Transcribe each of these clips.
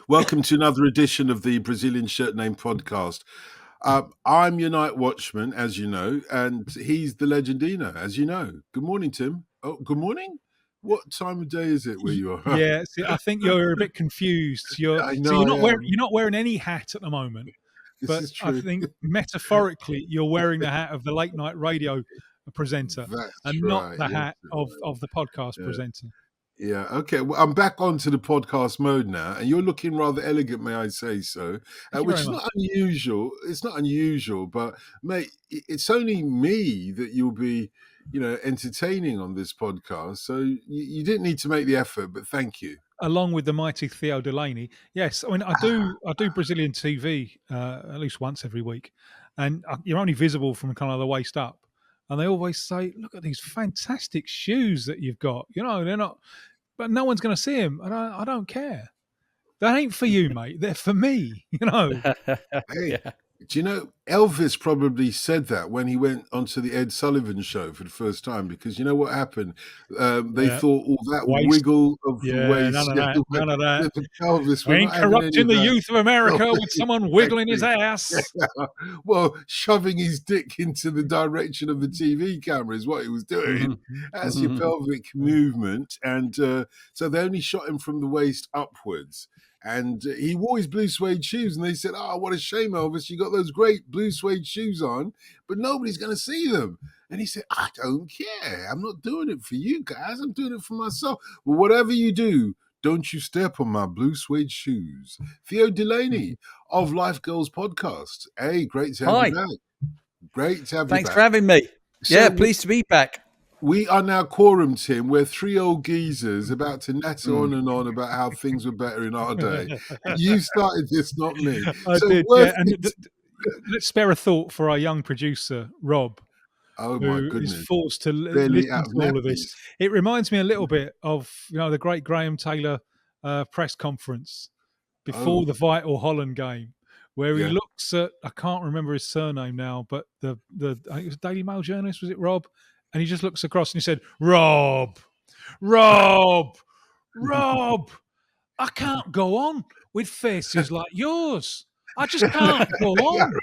Welcome to another edition of the Brazilian Shirt Name podcast. I'm your night watchman, as you know, and he's the Legendina, as you know. Good morning, Tim. Oh, good morning. What time of day is it where you are? Yeah, see, I think you're a bit confused. I know. You're not wearing any hat at the moment. This But is I true. think metaphorically, you're wearing the hat of the late night radio presenter, That's and right. not the Yes, hat of the podcast yeah. presenter. Yeah. Okay. Well, I'm back onto the podcast mode now, and you're looking rather elegant, may I say so? Thank you Which very is much. not unusual. It's not unusual, but mate, it's only me that you'll be, entertaining on this podcast. So you didn't need to make the effort, but thank you. Along with the mighty Theo Delaney, yes. I mean, I do Brazilian TV at least once every week, and you're only visible from kind of the waist up. And they always say, "Look at these fantastic shoes that you've got." You know, they're not, but no one's going to see them, and I don't care. They ain't for you, mate. They're for me. You know. Hey, do you know Elvis probably said that when he went onto the Ed Sullivan show for the first time? Because you know what happened? They thought all that Waist. wiggle of the Yeah, waist, none of that. None of that. the pelvis. We ain't corrupting the youth of America Oh, with someone wiggling his ass. Well, shoving his dick into the direction of the TV camera is what he was doing. That's your pelvic movement. And so they only shot him from the waist upwards. And he wore his blue suede shoes. And they said, "Oh, what a shame, Elvis. You got those great blue suede shoes on, but nobody's going to see them." And he said, "I don't care. I'm not doing it for you guys. I'm doing it for myself. Well, whatever you do, don't you step on my blue suede shoes." Theo Delaney of Life Girls podcast. Hey, great to have you back. Great to have you back. Thanks for having me. So pleased to be back. We are now quorum, Tim. We're three old geezers about to natter on and on about how things were better in our day. You started this, not me. I did, yeah. And let's spare a thought for our young producer, Rob. Oh my goodness! Is forced to listen to all of this. It reminds me a little bit of the great Graham Taylor press conference before the Vital Holland game, where he looks at, I can't remember his surname now, but I think it was Daily Mail journalist, was it Rob? And he just looks across and he said, Rob, I can't go on with faces like yours. I just can't go on.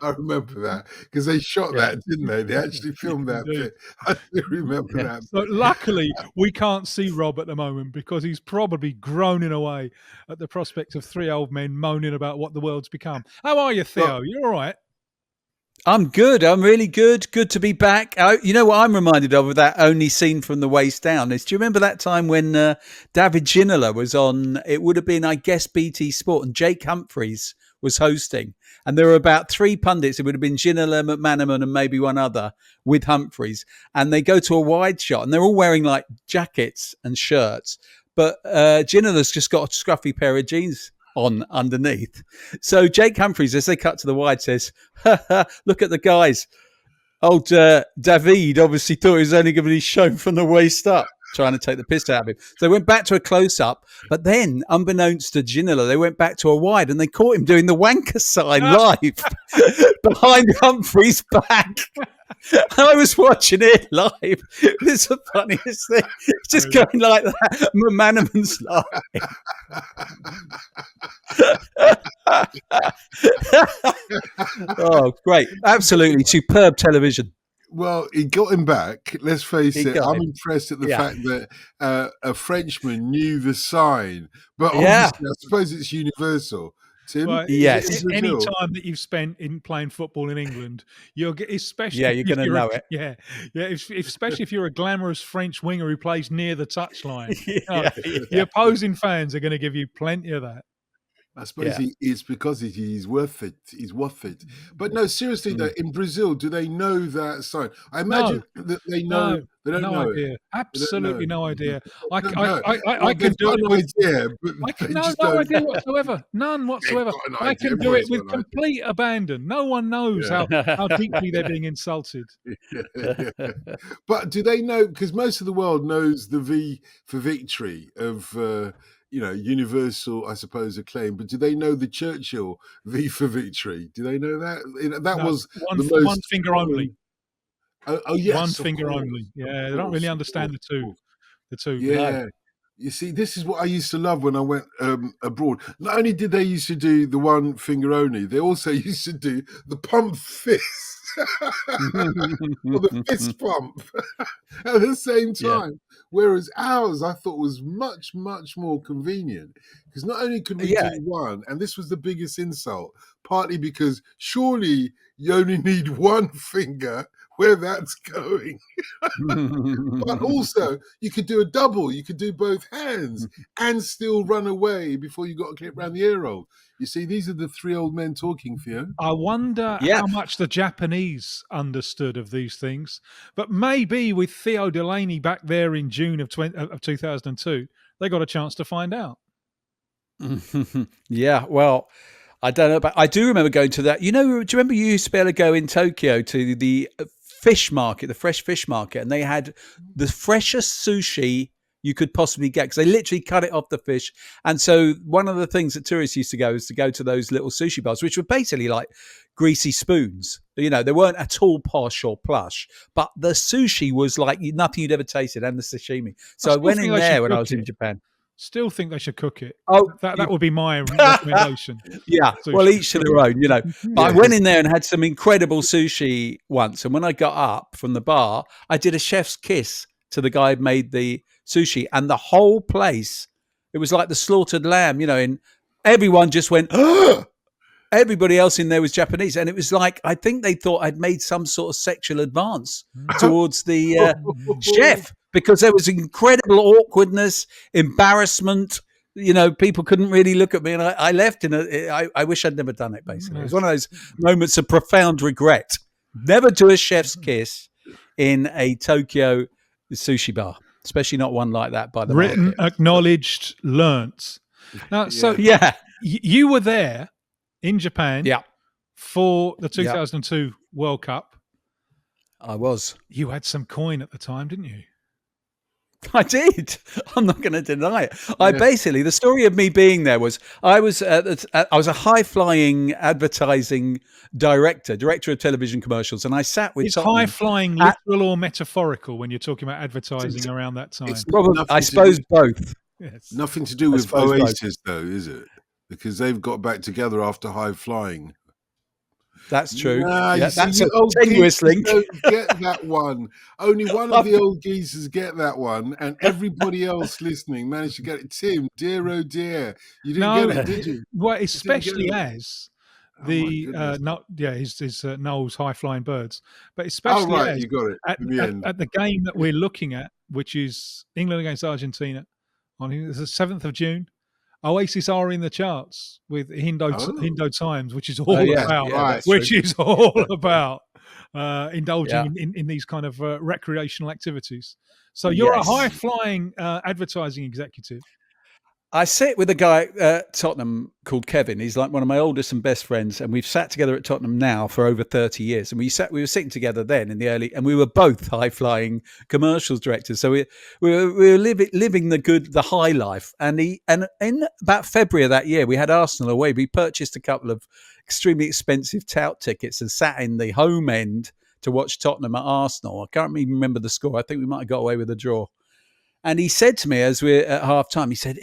I remember that because they shot that, didn't they? They actually filmed that bit. I do remember that. So luckily, we can't see Rob at the moment because he's probably groaning away at the prospect of three old men moaning about what the world's become. How are you, Theo? You all right? I'm good. I'm really good. Good to be back. You know what I'm reminded of that only seen from the waist down is, do you remember that time when David Ginola was on, it would have been, I guess, BT Sport, and Jake Humphries was hosting. And there were about three pundits. It would have been Ginola, McManaman, and maybe one other with Humphries. And they go to a wide shot and they're all wearing like jackets and shirts. But Ginola's just got a scruffy pair of jeans on underneath. So Jake Humphries, as they cut to the wide, says, "Look at the guys. Old David obviously thought he was only going to be shown from the waist up," trying to take the piss out of him. So they went back to a close-up, but then, unbeknownst to Ginola, they went back to a wide and they caught him doing the wanker sign live behind Humphries' back. I was watching it live. It's the funniest thing. It's just going like that. McManaman's live. Oh, great. Absolutely superb television. Well, he got him back. Let's face it. I'm impressed at the fact that a Frenchman knew the sign. But obviously, I suppose it's universal. Tim? Well, yes. Any time that you've spent in playing football in England, you'll get, especially you're going to know it. Yeah. Especially if you're a glamorous French winger who plays near the touchline. The opposing fans are going to give you plenty of that. I suppose it's because he's worth it. He's worth it. But no, seriously though, in Brazil, do they know that sign? I imagine that they know. They don't know. Idea. Absolutely no idea. I can do it. No idea whatsoever. None whatsoever. I can do it with complete abandon. No one knows how deeply they're being insulted. But do they know? Because most of the world knows the V for victory of. Universal, I suppose, acclaim. But do they know the Churchill V for victory? Do they know that? That was one finger only. Oh yes, one finger only. Yeah, they don't really understand the two. Yeah. You see, this is what I used to love when I went abroad. Not only did they used to do the one finger only, they also used to do the pump fist or the fist pump at the same Yeah. time. Whereas ours, I thought was much, much more convenient because not only could we Yeah. do one, and this was the biggest insult, partly because surely you only need one finger where that's going. But also, you could do a double. You could do both hands and still run away before you got to get round the air roll. You see, these are the three old men talking, Theo. I wonder Yeah. how much the Japanese understood of these things. But maybe with Theo Delaney back there in June of 2002, they got a chance to find out. Yeah, well, I don't know, but I do remember going to that. Do you remember you used to be able to go in Tokyo to the fish market, the fresh fish market, and they had the freshest sushi you could possibly get because they literally cut it off the fish. And so one of the things that tourists used to go is to go to those little sushi bars, which were basically like greasy spoons. They weren't at all posh or plush, but the sushi was like nothing you'd ever tasted, and the sashimi. So I went in there when I was in Japan. Still think they should cook it. Oh, that would be my recommendation. Yeah, Sushi. well, each to their own, But I went in there and had some incredible sushi once. And when I got up from the bar, I did a chef's kiss to the guy who made the sushi. And the whole place, it was like the slaughtered lamb, and everyone just went, oh! Everybody else in there was Japanese. And it was like, I think they thought I'd made some sort of sexual advance towards the chef. Because there was incredible awkwardness, embarrassment. People couldn't really look at me, and I left I wish I'd never done it. Basically, it was one of those moments of profound regret. Never do a chef's kiss in a Tokyo sushi bar, especially not one like that. By the written, market. Acknowledged, learnt. Now, so you were there in Japan, for the 2002 World Cup. I was. You had some coin at the time, didn't you? I did. I'm not going to deny it. I basically, the story of me being there was I was a high-flying advertising director of television commercials, and I sat with. Is high-flying literal or metaphorical when you're talking about advertising around that time? It's probably, I suppose, both. Yes. Nothing to do with Oasis, though, is it? Because they've got back together after high flying. That's true. Nah, that's a tenuous link. Don't get that one. Only one of the old geezers get that one, and everybody else listening managed to get it. Tim, dear oh dear, you didn't get it, did you? Well, especially as the his Noel's high flying birds, but especially as you got it at the game that we're looking at, which is England against Argentina on the 7th of June. Oasis are in the charts with Hindo Times, which is all about indulging in these kind of recreational activities. So you're a high-flying advertising executive. I sit with a guy at Tottenham called Kevin. He's like one of my oldest and best friends, and we've sat together at Tottenham now for over 30 years. And we were sitting together then in the early, and we were both high-flying commercials directors. So we were living the high life. And in about February of that year, we had Arsenal away. We purchased a couple of extremely expensive tout tickets and sat in the home end to watch Tottenham at Arsenal. I can't even remember the score. I think we might have got away with a draw. And he said to me as we're at half time, he said,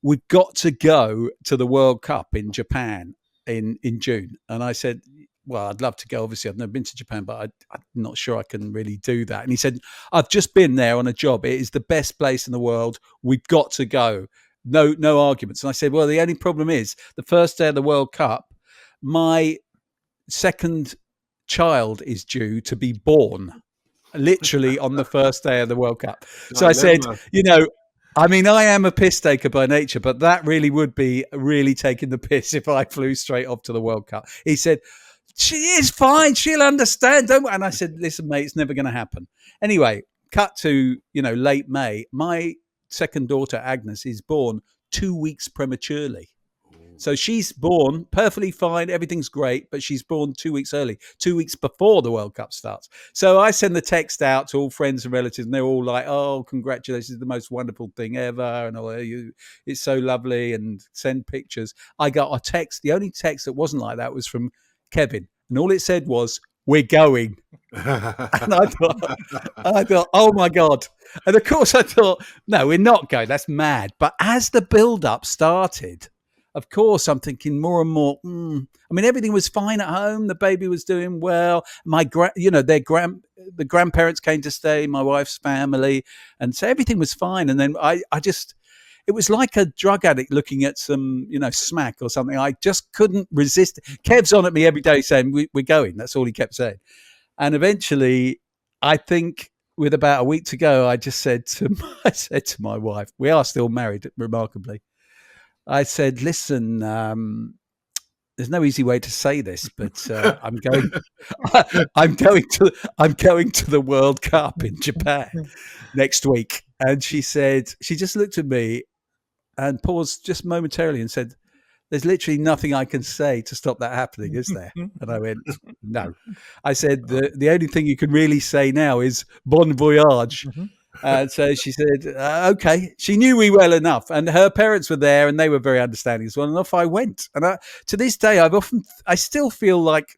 we've got to go to the World Cup in Japan in June. And I said, well, I'd love to go. Obviously, I've never been to Japan, but I'm not sure I can really do that. And he said, I've just been there on a job. It is the best place in the world. We've got to go. No arguments. And I said, well, the only problem is the first day of the World Cup, my second child is due to be born literally on the first day of the World Cup. So I said, I mean, I am a piss taker by nature, but that really would be really taking the piss if I flew straight off to the World Cup. He said, she is fine. She'll understand. Don't. And I said, listen, mate, it's never going to happen. Anyway, cut to, late May. My second daughter, Agnes, is born 2 weeks prematurely. So she's born perfectly fine. Everything's great, but she's born 2 weeks early, 2 weeks before the World Cup starts. So I send the text out to all friends and relatives, and they're all like, oh, congratulations, it's the most wonderful thing ever. And it's so lovely, and send pictures. I got a text. The only text that wasn't like that was from Kevin. And all it said was, we're going. And I thought, oh my God. And of course I thought, no, we're not going. That's mad. But as the build-up started, of course, I'm thinking more and more. I mean, everything was fine at home. The baby was doing well. The grandparents came to stay. My wife's family, and so everything was fine. And then it was like a drug addict looking at some, smack or something. I just couldn't resist. Kev's on at me every day saying, "We're going." That's all he kept saying. And eventually, I think with about a week to go, I said to my wife, we are still married, remarkably. I said, listen, there's no easy way to say this, but I'm going to the World Cup in Japan next week. And she just looked at me and paused just momentarily and said, there's literally nothing I can say to stop that happening, is there? And I went, no. I said, the only thing you can really say now is bon voyage. And so she said, okay. She knew me well enough, and her parents were there, and they were very understanding as well. And off I went. And to this day, I still feel like,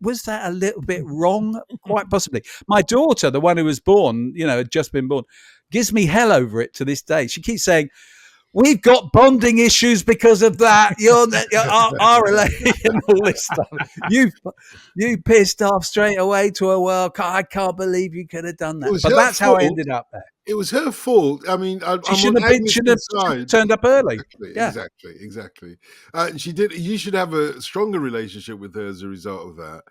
was that a little bit wrong? Quite possibly. My daughter, the one who was born, had just been born, gives me hell over it to this day. She keeps saying, we've got bonding issues because of that. Our relation, all this stuff. You pissed off straight away to a World Cup. I can't believe you could have done that. But that's how I ended up there. It was her fault. I mean, she shouldn't have turned up early. Exactly. She did. You should have a stronger relationship with her as a result of that.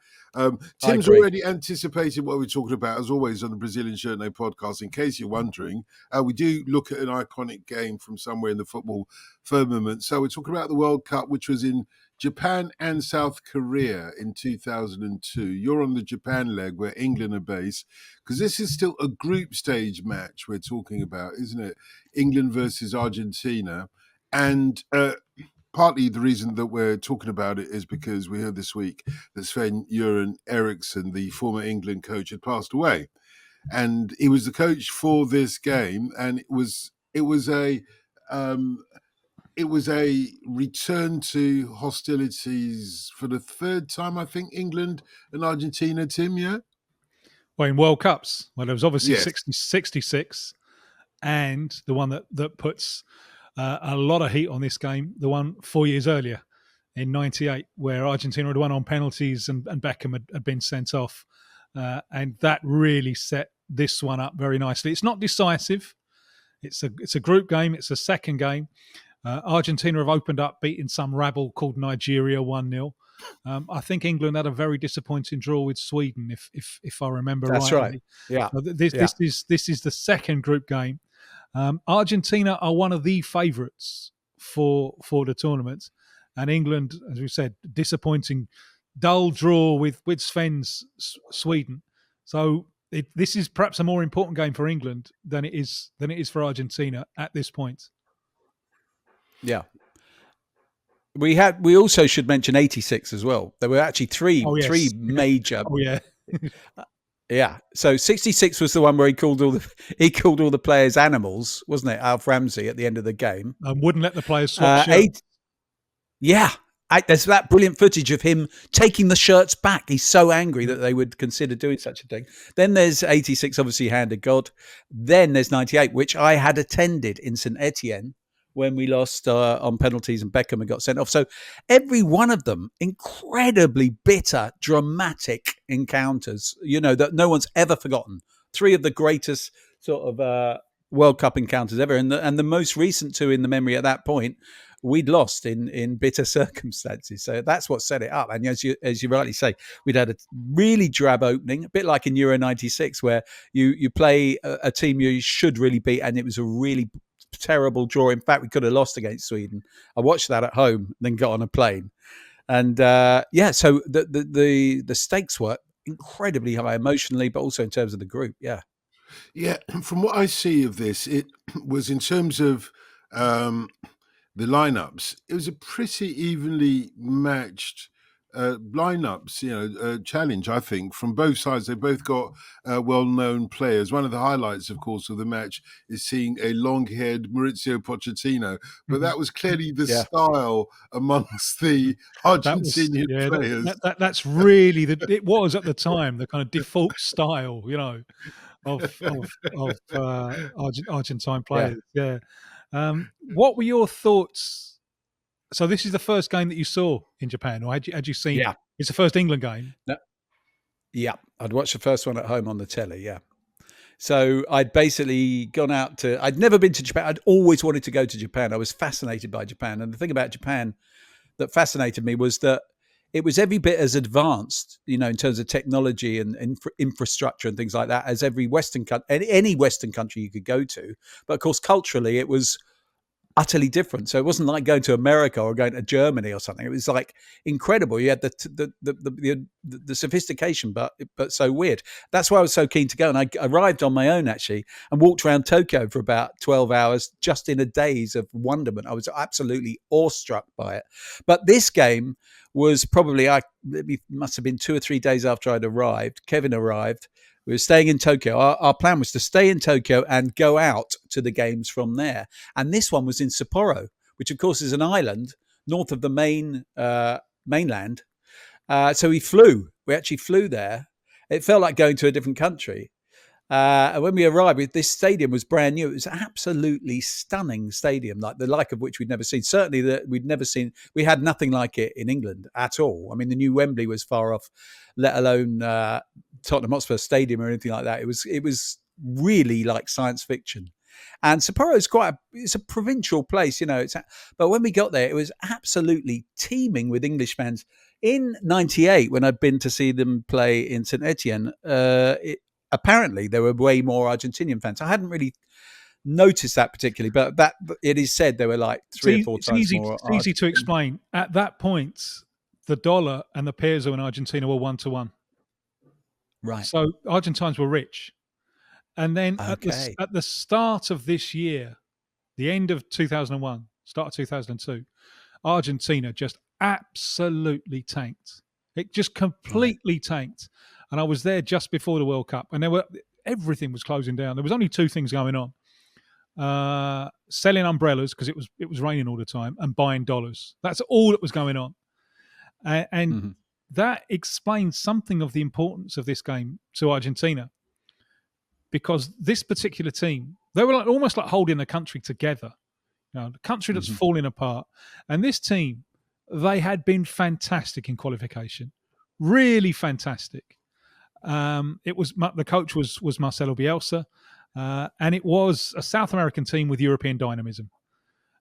Tim's already anticipated what we're talking about, as always, on the Brazilian Shirt No podcast. In case you're wondering, we do look at an iconic game from somewhere in the football firmament. So we're talking about the World Cup, which was in Japan and South Korea in 2002. You're on the Japan leg where England are based, because this is still a group stage match we're talking about, isn't it? England versus Argentina. And partly the reason that we're talking about it is because we heard this week that Sven Goran Eriksson, the former England coach, had passed away. And he was the coach for this game, and it was a return to hostilities for the third time, I think, England and Argentina, Tim, yeah? Well, in World Cups, there was obviously 66, and the one that puts a lot of heat on this game, the one 4 years earlier in 98, where Argentina had won on penalties and Beckham had been sent off. And that really set this one up very nicely. It's not decisive. It's a group game. It's a second game. Argentina have opened up, beating some rabble called Nigeria 1-0. I think England had a very disappointing draw with Sweden, if I remember right. That's right. Yeah. So this is the second group game. Argentina are one of the favourites for the tournament, and England, as we said, disappointing, dull draw with Sven's Sweden. So this is perhaps a more important game for England than it is for Argentina at this point. Yeah. We also should mention 86 as well. There were actually three major. Oh yeah. Yeah. So 66 was the one where he called all the players animals, wasn't it? Alf Ramsey at the end of the game. And wouldn't let the players swap shirts. There's that brilliant footage of him taking the shirts back. He's so angry that they would consider doing such a thing. Then there's 86, obviously Hand of God. Then there's 98, which I had attended in St Etienne when we lost on penalties and Beckham had got sent off. So every one of them, incredibly bitter, dramatic encounters, that no one's ever forgotten. Three of the greatest sort of World Cup encounters ever. And the most recent two in the memory at that point, we'd lost in bitter circumstances. So that's what set it up. And as you rightly say, we'd had a really drab opening, a bit like in Euro 96, where you play a team you should really beat, and it was a really terrible draw. In fact, we could have lost against Sweden. I watched that at home, then got on a plane. And so the stakes were incredibly high emotionally, but also in terms of the group. Yeah. From what I see of this, it was in terms of the lineups, it was a pretty evenly matched lineups, challenge, I think, from both sides. They both got well-known players. One of the highlights, of course, of the match is seeing a long-haired Maurizio Pochettino, but that was clearly the style amongst the Argentinian players. That's really it was at the time the kind of default style, of Argentine players. Yeah. What were your thoughts? So this is the first game that you saw in Japan, or had you seen? Yeah. It's the first England game. No. Yeah, I'd watched the first one at home on the telly. Yeah. So I'd basically gone out to. I'd never been to Japan. I'd always wanted to go to Japan. I was fascinated by Japan, and the thing about Japan that fascinated me was that it was every bit as advanced, in terms of technology and infrastructure and things like that, as every Western country, any Western country you could go to. But of course, culturally, it was utterly different. So it wasn't like going to America or going to Germany or something. It was like incredible. You had the sophistication, but so weird. That's why I was so keen to go. And I arrived on my own actually and walked around Tokyo for about 12 hours, just in a daze of wonderment. I was absolutely awestruck by it. But this game was probably, it must have been 2 or 3 days after I'd arrived. Kevin arrived. We were staying in Tokyo. Our plan was to stay in Tokyo and go out to the games from there. And this one was in Sapporo, which of course is an island north of the mainland. So we flew. We actually flew there. It felt like going to a different country. And when we arrived, this stadium was brand new. It was an absolutely stunning stadium, like the like of which we'd never seen. Certainly that we'd never seen. We had nothing like it in England at all. I mean, the new Wembley was far off, let alone Tottenham Hotspur Stadium or anything like that. It was really like science fiction. And Sapporo is it's a provincial place, but when we got there, it was absolutely teeming with English fans. In '98, when I'd been to see them play in St Etienne, apparently there were way more Argentinian fans. I hadn't really noticed that particularly, but that it is said there were like 3 or 4 times more. It's easy to explain. At that point, the dollar and the peso in Argentina were 1-to-1. Right. So Argentines were rich. And then at the start of this year, the end of 2001, start of 2002, Argentina just absolutely tanked. It just completely tanked. And I was there just before the World Cup, and everything was closing down. There was only 2 things going on: selling umbrellas because it was raining all the time, and buying dollars. That's all that was going on, and that explains something of the importance of this game to Argentina, because this particular team, they were almost like holding the country together. The country that's falling apart, and this team, they had been fantastic in qualification, really fantastic. It was the coach was Marcelo Bielsa, and it was a South American team with European dynamism,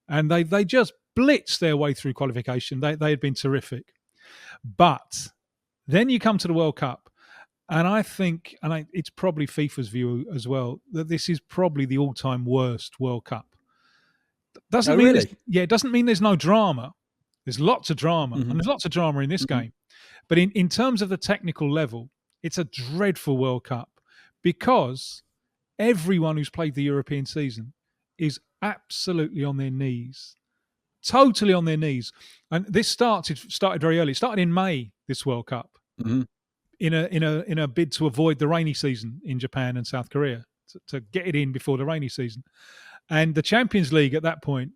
and they just blitzed their way through qualification. They had been terrific, but then you come to the World Cup, and I think, it's probably FIFA's view as well, that this is probably the all-time worst World Cup. Doesn't mean really? It doesn't mean there's no drama. There's lots of drama, and there's lots of drama in this game, but in terms of the technical level, it's a dreadful World Cup, because everyone who's played the European season is absolutely on their knees, totally on their knees. And this started very early. It started in May, this World Cup, in a bid to avoid the rainy season in Japan and South Korea, to get it in before the rainy season. And the Champions League at that point,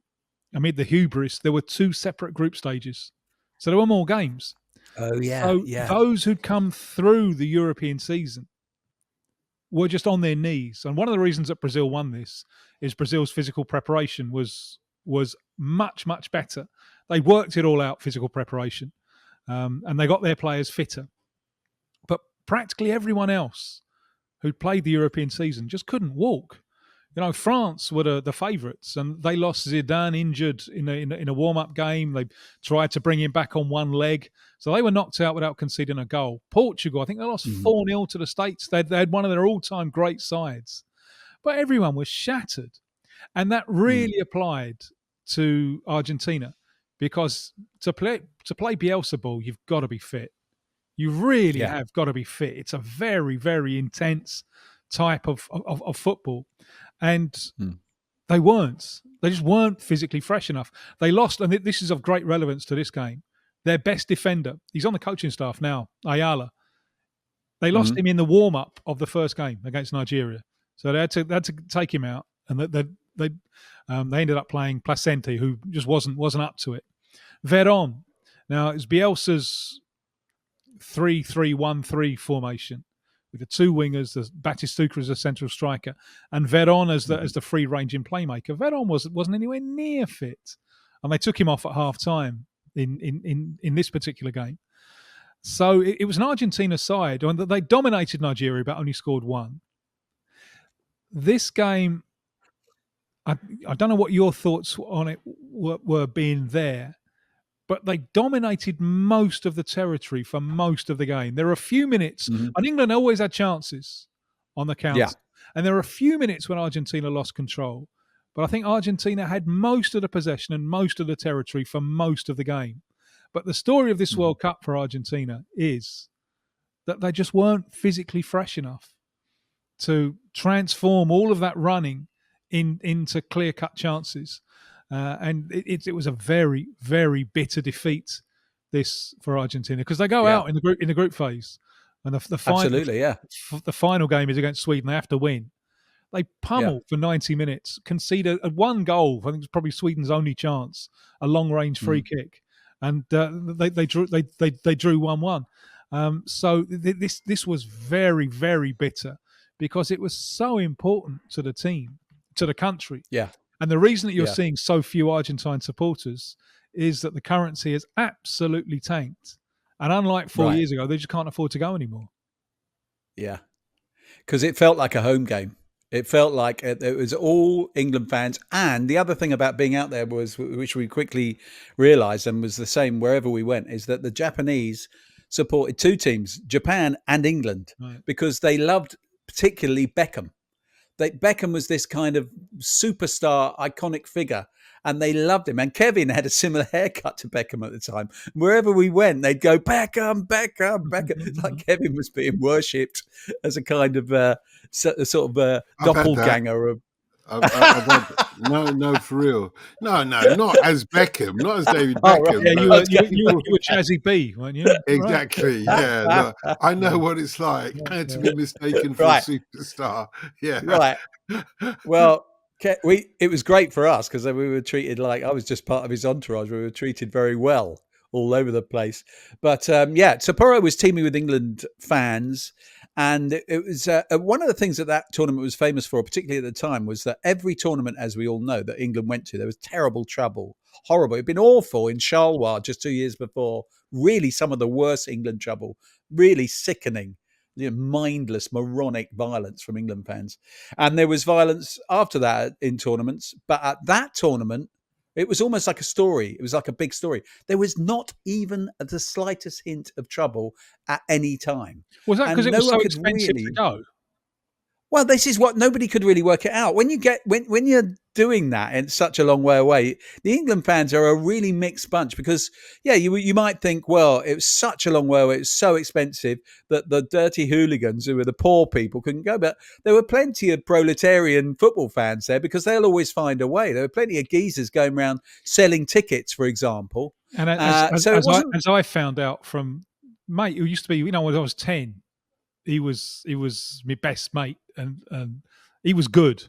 amid the hubris, there were 2 separate group stages, so there were more games. Oh, yeah. So those who'd come through the European season were just on their knees. And one of the reasons that Brazil won this is Brazil's physical preparation was much, much better. They worked it all out, physical preparation, and they got their players fitter. But practically everyone else who played the European season just couldn't walk. France were the favourites, and they lost Zidane injured in a warm-up game. They tried to bring him back on one leg, so they were knocked out without conceding a goal. Portugal, I think they lost 4-0 to the States. They had one of their all-time great sides, but everyone was shattered, and that really applied to Argentina, because to play Bielsa ball, you've got to be fit. You really have got to be fit. It's a very, very intense type of football. And they weren't. They just weren't physically fresh enough. They lost, and this is of great relevance to this game. their best defender. He's on the coaching staff now, Ayala. They lost him in the warm-up of the first game against Nigeria, so they had to take him out, and they ended up playing Placente, who just wasn't up to it. Veron. Now it's Bielsa's 3-3-1-3 formation with the two wingers, the Batistuta as a central striker, and Veron as the free-ranging playmaker. Veron wasn't anywhere near fit, and they took him off at half time in this particular game. So it was an Argentina side, and they dominated Nigeria but only scored one. This game, I don't know what your thoughts on it were being there, but they dominated most of the territory for most of the game. There were a few minutes, and England always had chances on the counter, and there were a few minutes when Argentina lost control. But I think Argentina had most of the possession and most of the territory for most of the game. But the story of this World Cup for Argentina is that they just weren't physically fresh enough to transform all of that running into clear-cut chances. And it was a very, very bitter defeat this for Argentina, because they go out in the group phase, and the final game is against Sweden. They have to win. They pummel for 90 minutes, concede a one goal. I think it's probably Sweden's only chance, a long-range free kick. And they drew 1-1. So this was very, very bitter, because it was so important to the team, to the country. Yeah. And the reason that you're seeing so few Argentine supporters is that the currency has absolutely tanked. And unlike 4 years ago, they just can't afford to go anymore. Yeah. Because it felt like a home game. It felt like it was all England fans. And the other thing about being out there was, which we quickly realised and was the same wherever we went, is that the Japanese supported two teams, Japan and England, because they loved particularly Beckham. Beckham was this kind of superstar, iconic figure, and they loved him. And Kevin had a similar haircut to Beckham at the time. Wherever we went, they'd go, Beckham, Beckham, Beckham. It's like Kevin was being worshipped as a kind of sort of doppelganger of. No, for real. No, not as Beckham, not as David Beckham. Right. Yeah, you were Chazzy B, weren't you? Exactly. Right. Yeah, no, I know what it's like to be mistaken for a superstar. Yeah, right. Well, it was great for us because we were treated like I was just part of his entourage. We were treated very well all over the place. But Sapporo was teaming with England fans. And it was one of the things that tournament was famous for, particularly at the time, was that every tournament, as we all know, that England went to, there was terrible trouble, horrible. It'd been awful in Charleroi just 2 years before. Really, some of the worst England trouble, really sickening, mindless, moronic violence from England fans. And there was violence after that in tournaments. But at that tournament, it was almost like a story. It was like a big story. There was not even the slightest hint of trouble at any time. Was that because it was so expensive to go? Well, this is what nobody could really work it out. When you're doing that and such a long way away, the England fans are a really mixed bunch because, you might think, well, it was such a long way away, it was so expensive that the dirty hooligans who were the poor people couldn't go. But there were plenty of proletarian football fans there because they'll always find a way. There were plenty of geezers going around selling tickets, for example. And as I found out from mate who used to be, when I was 10, he was my best mate, and he was good.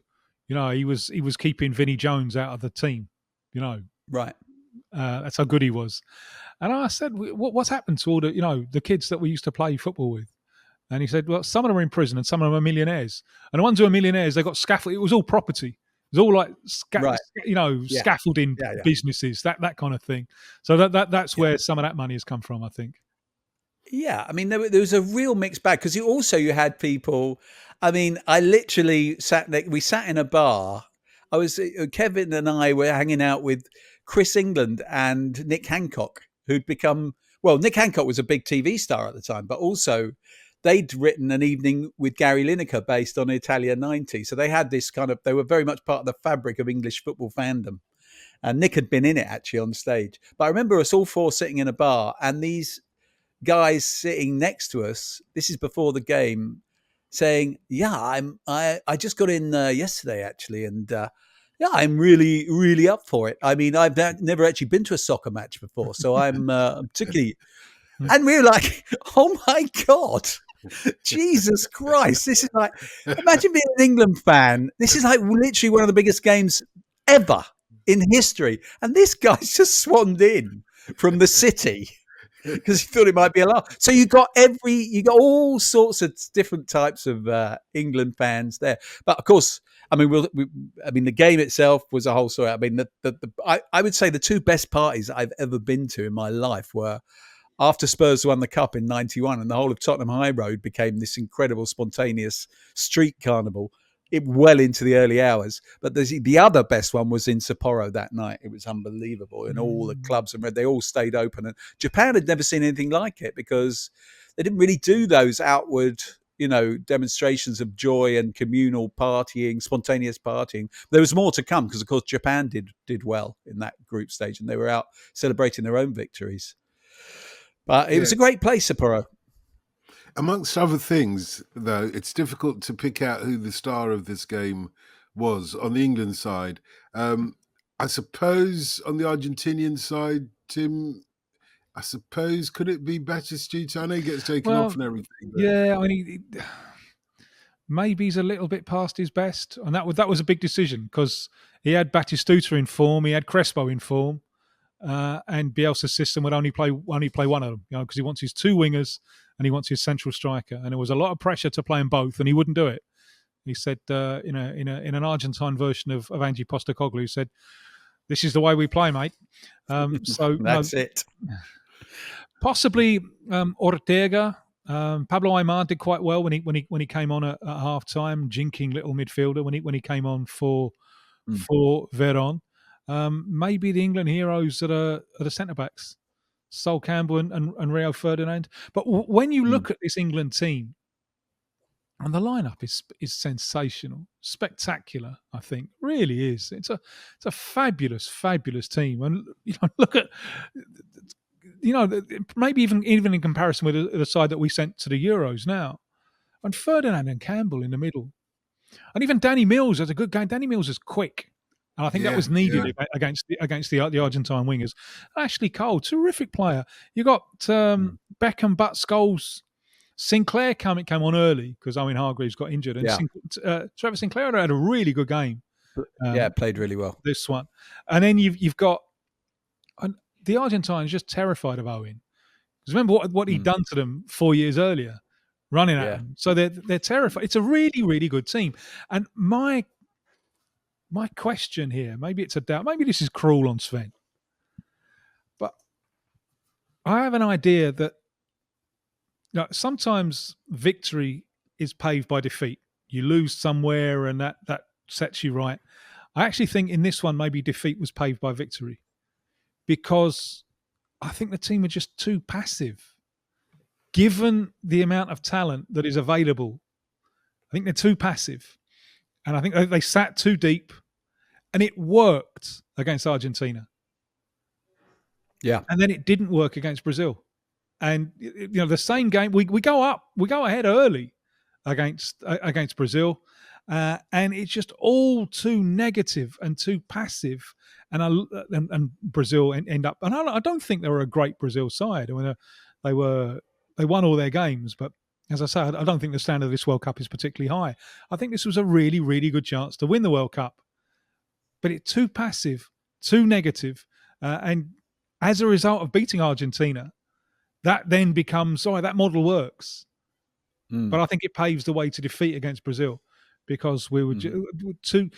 He was keeping Vinnie Jones out of the team. Right. That's how good he was. And I said, "What's happened to all the kids that we used to play football with?" And he said, "Well, some of them are in prison, and some of them are millionaires. And the ones who are millionaires, they got scaffold. It was all property. It was all like scaffolding businesses, that kind of thing. So that's where some of that money has come from, I think." Yeah, I mean, there was a real mixed bag because you had people. I mean, I literally we sat in a bar. Kevin and I were hanging out with Chris England and Nick Hancock, who'd become, Nick Hancock was a big TV star at the time, but also they'd written an evening with Gary Lineker based on Italia 90. So they had this they were very much part of the fabric of English football fandom. And Nick had been in it actually on stage. But I remember us all four sitting in a bar and these guys sitting next to us, this is before the game, saying, I just got in yesterday actually, and Yeah, I'm really, really up for it. I mean, I've never actually been to a soccer match before, so I'm particularly. And we were like, oh my God, Jesus Christ. This is like, imagine being an England fan. This is like literally one of the biggest games ever in history. And this guy's just swanned in from the city because he thought it might be a laugh. So you got all sorts of different types of England fans there. But of course, I mean, the game itself was a whole story. I mean, I would say the two best parties I've ever been to in my life were after Spurs won the cup in '91, and the whole of Tottenham High Road became this incredible, spontaneous street carnival well into the early hours. But the other best one was in Sapporo that night. It was unbelievable. And all the clubs, and they all stayed open. And Japan had never seen anything like it because they didn't really do those outward, demonstrations of joy and communal partying, spontaneous partying. There was more to come because, of course, Japan did well in that group stage, and they were out celebrating their own victories. But it was a great place, Sapporo. Amongst other things, though, it's difficult to pick out who the star of this game was on the England side. I suppose on the Argentinian side, Tim, could it be Batistuta? I know he gets taken off and everything. But... Yeah, I mean, maybe he's a little bit past his best. And that was a big decision because he had Batistuta in form, he had Crespo in form. And Bielsa's system would only play one of them, because he wants his two wingers and he wants his central striker. And there was a lot of pressure to play them both, and he wouldn't do it. He said, in an Argentine version of Ange Postecoglou, he said, "This is the way we play, mate." So that's it. Possibly Ortega. Pablo Aimar did quite well when he came on at half time, jinking little midfielder when he came on for Veron. Maybe the England heroes are the centre backs, Sol Campbell and Rio Ferdinand. But when you look at this England team, and the lineup is sensational, spectacular. I think really is. It's a fabulous team, and look at maybe even in comparison with the side that we sent to the Euros now, and Ferdinand and Campbell in the middle, and even Danny Mills has a good game. Danny Mills is quick. And I think that was needed against the Argentine wingers. Ashley Cole, terrific player. You got Beckham, Butt Scholes, Sinclair came on early because Owen Hargreaves got injured, and Trevor Sinclair had a really good game. Played really well this one. And then you've got the Argentines just terrified of Owen because remember what he'd done to them 4 years earlier, running at them. So they're terrified. It's a really, really good team. And my question here, maybe it's a doubt, maybe this is cruel on Sven, but I have an idea that sometimes victory is paved by defeat. You lose somewhere and that sets you right. I actually think in this one, maybe defeat was paved by victory because I think the team are just too passive. Given the amount of talent that is available, I think they're too passive. And I think they sat too deep, and it worked against Argentina. Yeah. And then it didn't work against Brazil. And, the same game, we go ahead early against Brazil. And it's just all too negative and too passive. And Brazil end up, and I don't think they were a great Brazil side. I mean, they won all their games, but as I say, I don't think the standard of this World Cup is particularly high. I think this was a really, really good chance to win the World Cup. But it's too passive, too negative. And as a result of beating Argentina, that then becomes, that model works. But I think it paves the way to defeat against Brazil because we were too...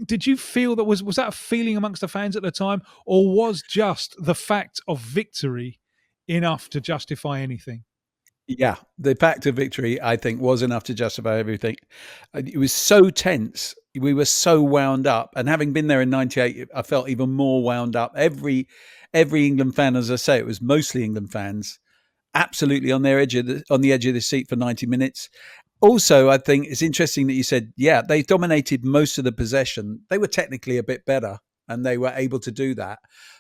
Did you feel that was that a feeling amongst the fans at the time, or was just the fact of victory enough to justify anything? Yeah, the fact of victory, I think, was enough to justify everything. It was so tense. We were so wound up. And having been there in 98, I felt even more wound up. Every England fan, as I say, it was mostly England fans, absolutely on the edge of the seat for 90 minutes. Also, I think it's interesting that you said, they dominated most of the possession. They were technically a bit better, and they were able to do that.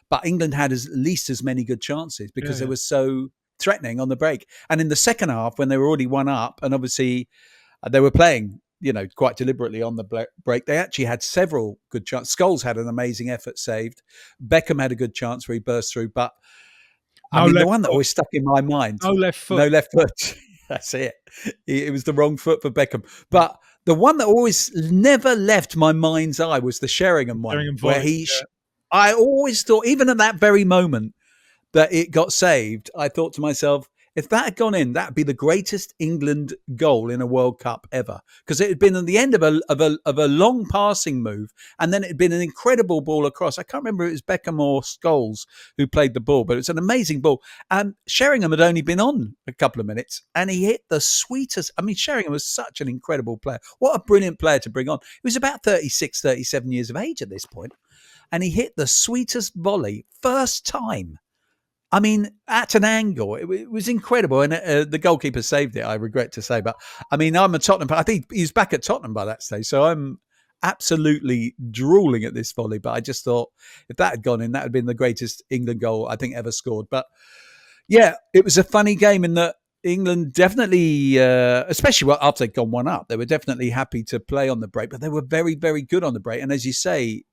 But England had at least as many good chances because they were so threatening on the break. And in the second half, when they were already 1 up, and obviously they were playing quite deliberately on the break. They actually had several good chances. Scholes had an amazing effort saved. Beckham had a good chance where he burst through. But, I mean, the one that always stuck in my mind, no left foot. No left foot. That's it. It was the wrong foot for Beckham. But the one that always never left my mind's eye was the Sheringham one, where I always thought, even at that very moment that it got saved, I thought to myself, if that had gone in, that'd be the greatest England goal in a World Cup ever, because it had been at the end of a long passing move, and then it had been an incredible ball across. I can't remember if it was Beckham or Scholes who played the ball, but it was an amazing ball. And Sheringham had only been on a couple of minutes, and he hit the sweetest. I mean, Sheringham was such an incredible player. What a brilliant player to bring on. He was about 36, 37 years of age at this point, and he hit the sweetest volley first time. I mean, at an angle, it was incredible. And the goalkeeper saved it, I regret to say. But, I mean, I'm a Tottenham, I think he was back at Tottenham by that stage. So I'm absolutely drooling at this volley. But I just thought if that had gone in, that would have been the greatest England goal I think ever scored. But, yeah, it was a funny game in that England definitely, especially after they'd gone 1-up, they were definitely happy to play on the break. But they were very, very good on the break. And as you say,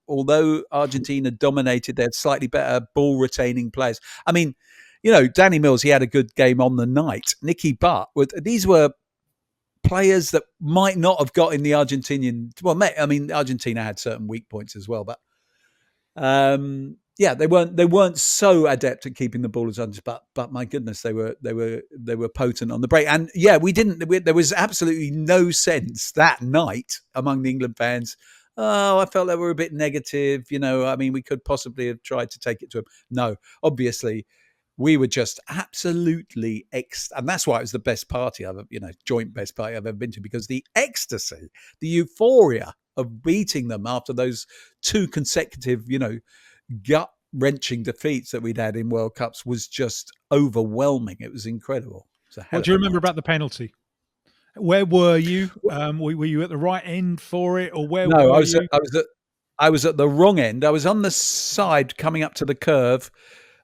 although Argentina dominated, they had slightly better ball retaining players. I mean, Danny Mills, he had a good game on the night. Nicky Butt, these were players that might not have got in the Argentinian. Well, I mean, Argentina had certain weak points as well, but they weren't so adept at keeping the ball as under. But my goodness, they were potent on the break. And yeah, there was absolutely no sense that night among the England fans. Oh, I felt they were a bit negative. I mean, we could possibly have tried to take it to him. No, obviously, we were just absolutely and that's why it was the best party joint best party I've ever been to, because the ecstasy, the euphoria of beating them after those two consecutive, gut-wrenching defeats that we'd had in World Cups was just overwhelming. It was incredible. What do you remember about the penalty? Where were you? Were you at the right end for it, or where? No, were you? I was at the wrong end. I was on the side coming up to the curve,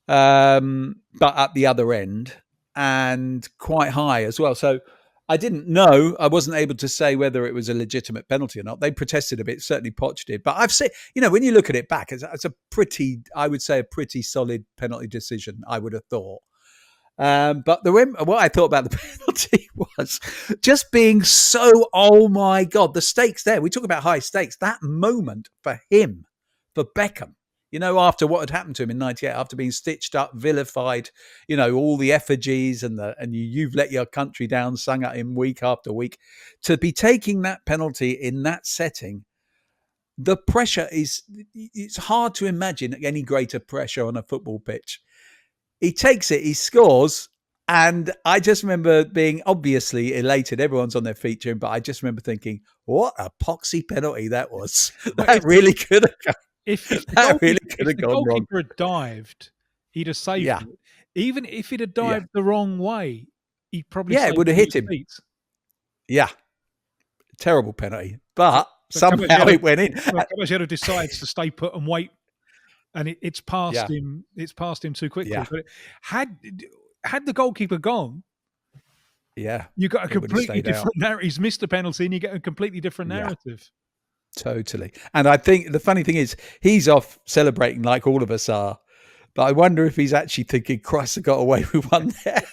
but at the other end and quite high as well. So I didn't know. I wasn't able to say whether it was a legitimate penalty or not. They protested a bit. Certainly Poch did. But I've seen, when you look at it back, it's a pretty solid penalty decision, I would have thought. But what I thought about the penalty was just being so, oh my God, the stakes there. We talk about high stakes. That moment for him, for Beckham, after what had happened to him in '98, after being stitched up, vilified, all the effigies and you've let your country down sung at him week after week, to be taking that penalty in that setting. The pressure it's hard to imagine any greater pressure on a football pitch. He takes it, he scores, and I just remember being obviously elated. Everyone's on their feet cheering, but I just remember thinking, what a poxy penalty that was. That really could have gone. If the goalkeeper had dived, he'd have saved it. Even if it had dived the wrong way, he'd probably it would have hit him. Feet. Yeah. Terrible penalty. But somehow it went in. Caballero decides to stay put and wait. And it's passed him. It's passed him too quickly. Yeah. But had the goalkeeper gone, you got a completely different narrative. He's missed the penalty, and you get a completely different narrative. Totally. And I think the funny thing is, he's off celebrating like all of us are. But I wonder if he's actually thinking, Christ, I got away with one there.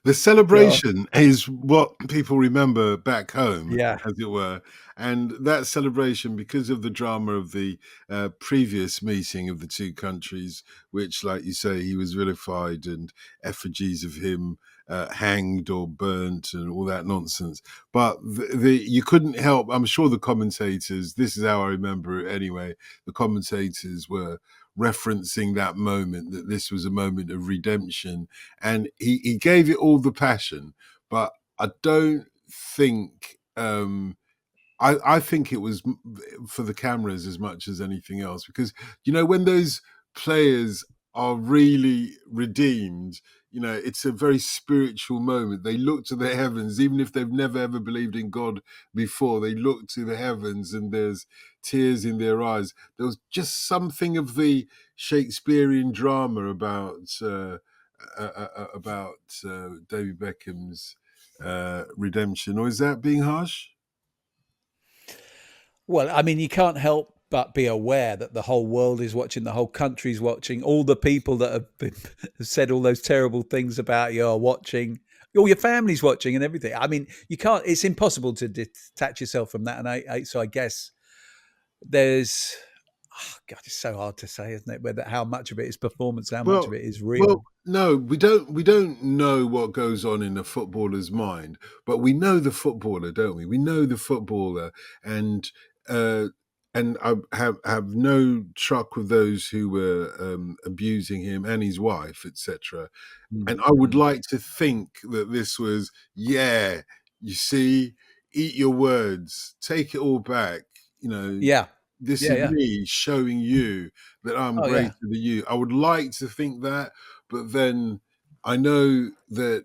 The celebration is what people remember back home, as it were. And that celebration, because of the drama of the previous meeting of the two countries, which, like you say, he was vilified and effigies of him hanged or burnt and all that nonsense. But you couldn't help, I'm sure the commentators, this is how I remember it anyway, the commentators were referencing that moment, that this was a moment of redemption. And he gave it all the passion, but I don't think... I think it was for the cameras as much as anything else, because, when those players are really redeemed, it's a very spiritual moment. They look to the heavens, even if they've never ever believed in God before. They look to the heavens and there's tears in their eyes. There was just something of the Shakespearean drama about David Beckham's redemption, or is that being harsh? Well, I mean, you can't help but be aware that the whole world is watching, the whole country's watching, all the people that have said all those terrible things about you are watching, all your family's watching and everything. I mean, you can't, it's impossible to detach yourself from that. And so I guess there's, God, it's so hard to say, isn't it? Whether how much of it is performance, how much of it is real. Well, no, we don't know what goes on in a footballer's mind, but we know the footballer, don't we? We know the footballer, and I have no truck with those who were abusing him and his wife, etc. And I would like to think that this was, you see, eat your words, take it all back, Yeah. This is me showing you that I'm greater than you. I would like to think that, but then I know that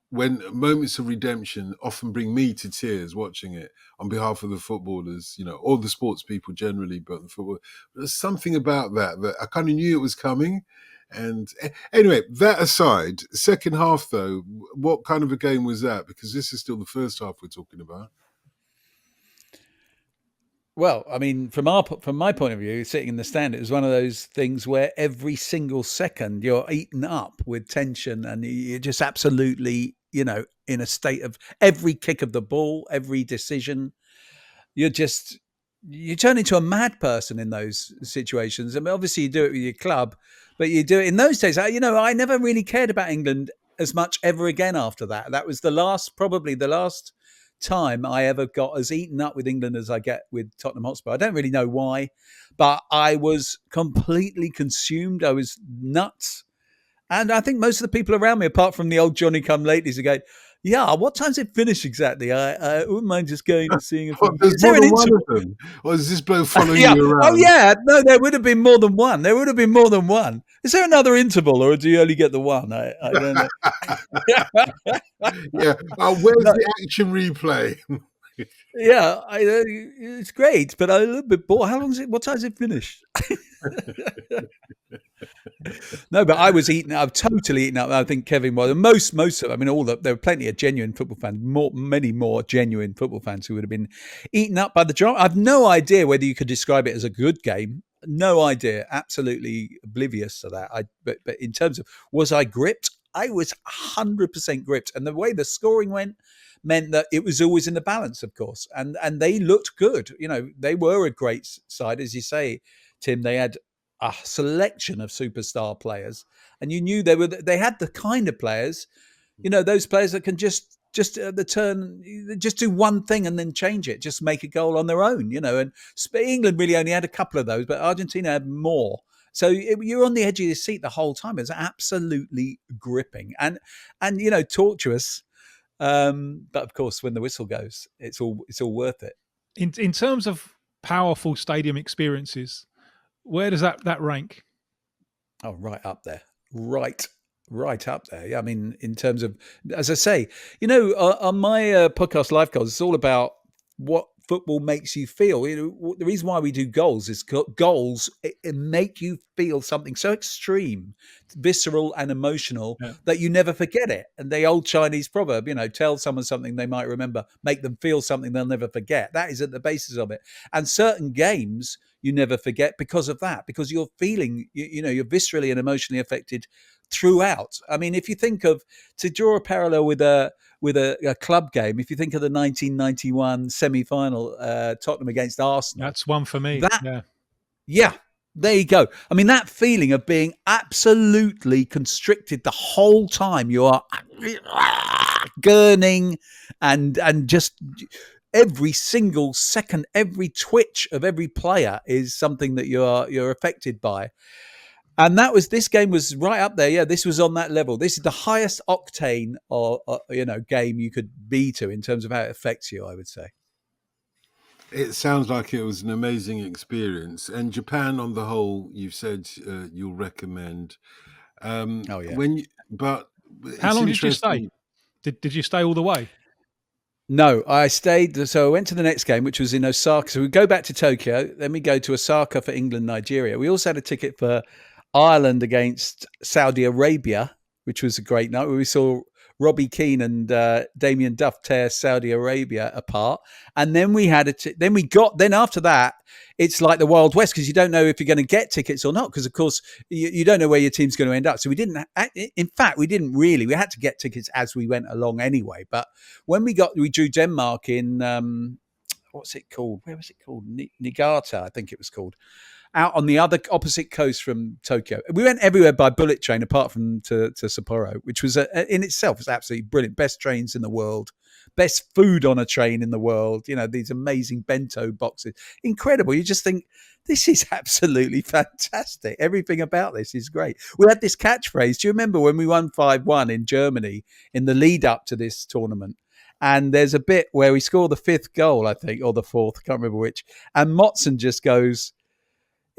when moments of redemption often bring me to tears watching it on behalf of the footballers, all the sports people generally, but the football, there's something about that I kind of knew it was coming. And anyway, that aside, second half though, what kind of a game was that? Because this is still the first half we're talking about. Well, I mean, from my point of view, sitting in the stand, it was one of those things where every single second you're eaten up with tension, and you're just absolutely, in a state of every kick of the ball, every decision. You turn into a mad person in those situations. I mean, obviously you do it with your club, but you do it in those days. I never really cared about England as much ever again after that. That was probably the last time I ever got as eaten up with England as I get with Tottenham Hotspur. I don't really know why, but I was completely consumed. I was nuts. And I think most of the people around me, apart from the old Johnny come latelys, are going, yeah, what time's it finish exactly? I wouldn't mind just going and seeing if there's more than one of them. Or is this bloke following you around? Oh, yeah. No, there would have been more than one. Is there another interval, or do you only get the one? I don't know. Yeah. Where's the action replay? Yeah, it's great, but I'm a little bit bored. How long is it? What time is it finished? No, but I was eaten. I've totally eaten up. I think Kevin was. Most of. I mean, there were plenty of genuine football fans. Many more genuine football fans who would have been eaten up by the drama. I've no idea whether you could describe it as a good game. No idea. Absolutely oblivious to that. But in terms of, was I gripped? I was 100% gripped, and the way the scoring went meant that it was always in the balance, of course, and they looked good. They were a great side, as you say, Tim. They had a selection of superstar players, and you knew they had the kind of players, those players that can just at the turn, just do one thing and then change it, just make a goal on their own, and England really only had a couple of those, but Argentina had more. So you're on the edge of your seat the whole time. It's absolutely gripping and torturous. But of course, when the whistle goes, it's all worth it. In terms of powerful stadium experiences, where does that rank? Oh, right up there. Right up there. Yeah, I mean, in terms of, as I say, on my podcast, Life Goals, it's all about what football makes you feel. The reason why we do goals is goals it make you feel something so extreme, visceral and emotional that you never forget it. And the old Chinese proverb, tell someone something they might remember, make them feel something they'll never forget. That is at the basis of it. And certain games you never forget because of that, because you're feeling, you're viscerally and emotionally affected throughout. I mean, if you think of, to draw a parallel with a club game, if you think of the 1991 semi-final, Tottenham against Arsenal. That's one for me. Yeah, there you go. I mean, that feeling of being absolutely constricted the whole time. You are gurning and just every single second, every twitch of every player is something that you're affected by. And this game was right up there. Yeah, this was on that level. This is the highest octane or game you could be to in terms of how it affects you, I would say. It sounds like it was an amazing experience. And Japan, on the whole, you've said you'll recommend. Oh yeah. But how long did you stay? Did you stay all the way? No, I stayed. So I went to the next game, which was in Osaka. So we go back to Tokyo, then we go to Osaka for England, Nigeria. We also had a ticket for Ireland against Saudi Arabia, which was a great night where we saw Robbie Keane and Damien Duff tear Saudi Arabia apart, and then we had then after that, it's like the Wild West because you don't know if you're going to get tickets or not because of course you don't know where your team's going to end up. So we didn't we had to get tickets as we went along anyway. But when we drew Denmark in what's it called? Where was it called? Niigata, I think it was called. Out on the other opposite coast from Tokyo. We went everywhere by bullet train apart from to Sapporo, which was in itself was absolutely brilliant. Best trains in the world, best food on a train in the world. You know, these amazing bento boxes. Incredible. You just think, this is absolutely fantastic. Everything about this is great. We had this catchphrase. Do you remember when we won 5-1 in Germany in the lead up to this tournament? And there's a bit where we score the 5th goal, I think, or the 4th, I can't remember which. And Motson just goes,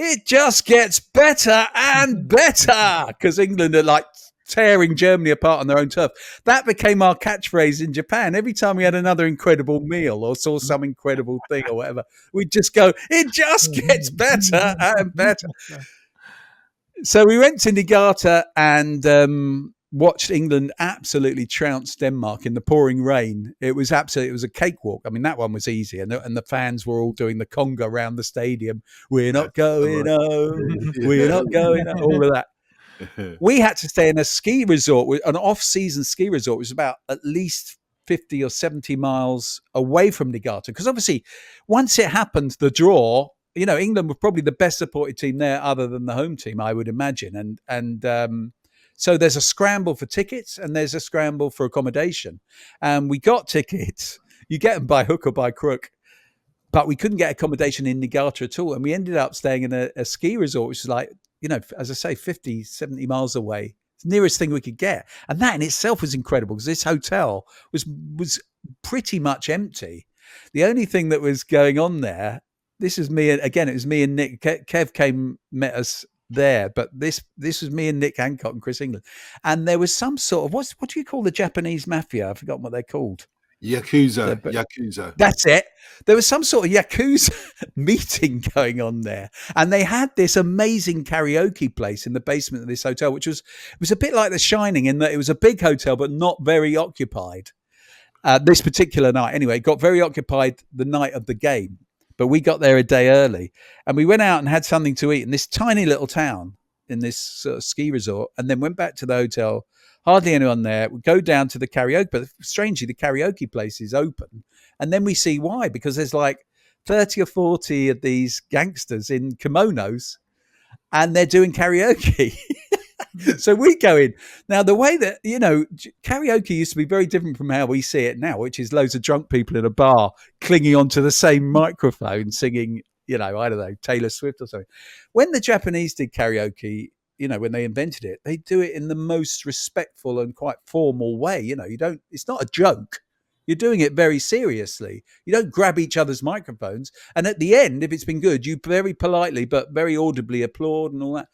it just gets better and better because England are like tearing Germany apart on their own turf. That became our catchphrase in Japan. Every time we had another incredible meal or saw some incredible thing or whatever, we'd just go, it just gets better and better. So we went to Niigata and watched England absolutely trounce Denmark in the pouring rain. It was a cakewalk. I mean, that one was easy, and the fans were all doing the conga around the stadium. We're not going home. We're not going home. All of that. We had to stay in a ski resort, an off-season ski resort, which was about at least 50 or 70 miles away from Niigata. Because obviously, once it happened, the draw, you know, England were probably the best supported team there, other than the home team, I would imagine, and so there's a scramble for tickets and there's a scramble for accommodation. And we got tickets. You get them by hook or by crook. But we couldn't get accommodation in Niigata at all. And we ended up staying in a ski resort, which is like, you know, as I say, 50, 70 miles away. It's the nearest thing we could get. And that in itself was incredible because this hotel was pretty much empty. The only thing that was going on there, this is me, again, it was me and Nick. Kev met us there, but this was me and Nick Hancock and Chris England, and there was some sort of what do you call the Japanese mafia? I've forgotten what they're called. Yakuza. That's it. There was some sort of Yakuza meeting going on there, and they had this amazing karaoke place in the basement of this hotel, which was a bit like The Shining in that it was a big hotel but not very occupied. This particular night, anyway, it got very occupied the night of the game. But we got there a day early and we went out and had something to eat in this tiny little town in this sort of ski resort and then went back to the hotel. Hardly anyone there. We go down to the karaoke, but strangely, the karaoke place is open. And then we see why, because there's like 30 or 40 of these gangsters in kimonos and they're doing karaoke. So we go in. Now, the way that, you know, karaoke used to be very different from how we see it now, which is loads of drunk people in a bar clinging onto the same microphone singing, you know, I don't know, Taylor Swift or something. When the Japanese did karaoke, you know, when they invented it, they do it in the most respectful and quite formal way. You know, it's not a joke. You're doing it very seriously. You don't grab each other's microphones. And at the end, if it's been good, you very politely but very audibly applaud and all that.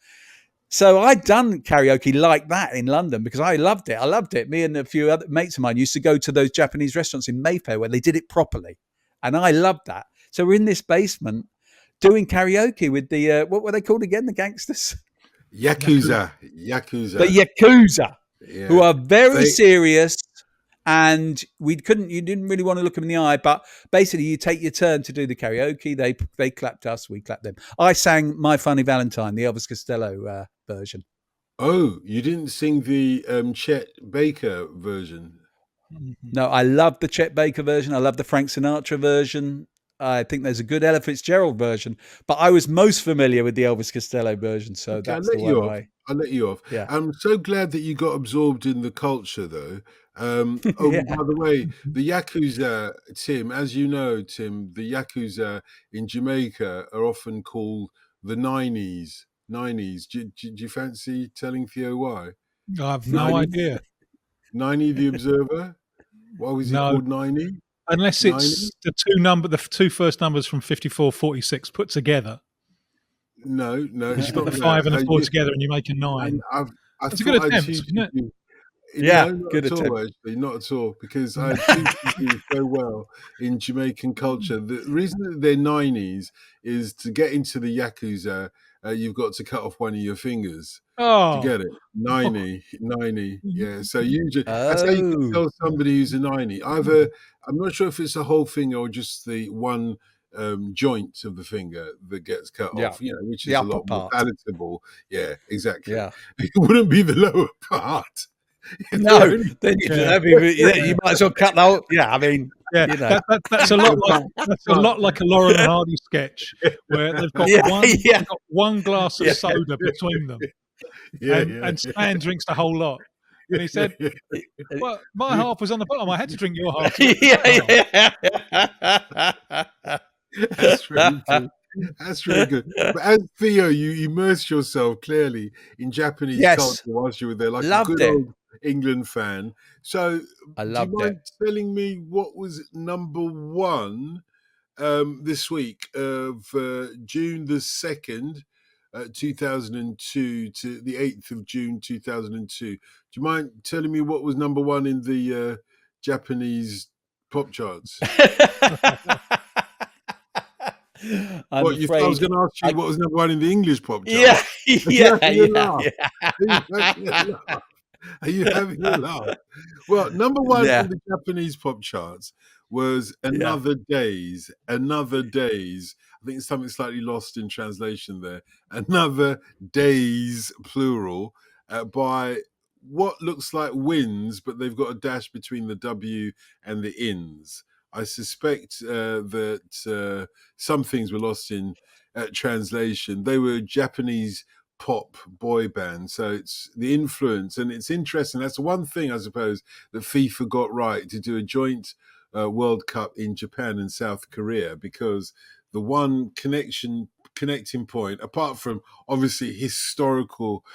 So I'd done karaoke like that in London because I loved it. Me and a few other mates of mine used to go to those Japanese restaurants in Mayfair where they did it properly. And I loved that. So we're in this basement doing karaoke with the, what were they called again? The gangsters? Yakuza. The Yakuza, yeah. Who are very serious. And you didn't really want to look them in the eye, but basically you take your turn to do the karaoke. They clapped us, we clapped them. I sang My Funny Valentine, the Elvis Costello version. Oh, you didn't sing the Chet Baker version? No, I love the Chet Baker version. I love the Frank Sinatra version. I think there's a good Ella Fitzgerald version, but I was most familiar with the Elvis Costello version, so okay, that's the one I'll let you off. Yeah. I'm so glad that you got absorbed in the culture, though. Yeah. By the way, the Yakuza, Tim, as you know, the Yakuza in Jamaica are often called the Nineys. Do you fancy telling Theo why? I have no idea. Niney the Observer? Why was he called Niney? Unless it's the two first numbers from 54-46 put together. No, it's not the 5 and the 4 together, and you make a 9. It's a good attempt, isn't it? Yeah, no, good attempt. All, actually, not at all, because I teach you so well in Jamaican culture. The reason that they're Nineys is to get into the Yakuza, you've got to cut off one of your fingers. Do you Oh, get it? 90, 90. Yeah. So that's how you can Oh, tell somebody who's a 90. Either, I'm not sure if it's the whole finger or just the one joint of the finger that gets cut yeah. off, which The is a upper lot more part. palatable. Yeah, exactly. Yeah. It wouldn't be the lower part. No, Only, then yeah. you might as well cut the whole. Yeah, I mean, Yeah, you know. that's a lot like a Laurel and Hardy sketch where they've got Yeah, yeah, they've got one glass of yeah, soda between them, yeah, and Stan drinks the whole lot, and he said, yeah. "Well, my half was on the bottom. I had to drink your half to get yeah, the yeah. That's really good. That's really good. But as Theo, you immersed yourself clearly in Japanese culture Yes, whilst you were there, like a loved good it. old England fan. So, I do you loved it. mind telling me what was number one this week of June the 2nd, 2002 to the 8th of June 2002? Do you mind telling me what was number one in the Japanese pop charts? I'm What you thought I was afraid. going to ask you what was number one in the English pop Yeah, charts? Are you yeah, having a yeah, laugh? yeah. Are you having a laugh? Are you having a laugh? Well, number one Yeah, in the Japanese pop charts was yeah. Another Days. Another Days. I think it's something slightly lost in translation there. Another Days, plural, by what looks like wins, but they've got a dash between the W and the ins. I suspect that some things were lost in translation. They were Japanese pop boy band, so it's the influence, and it's interesting. That's the one thing I suppose that FIFA got right, to do a joint World Cup in Japan and South Korea, because the one connecting point, apart from obviously historical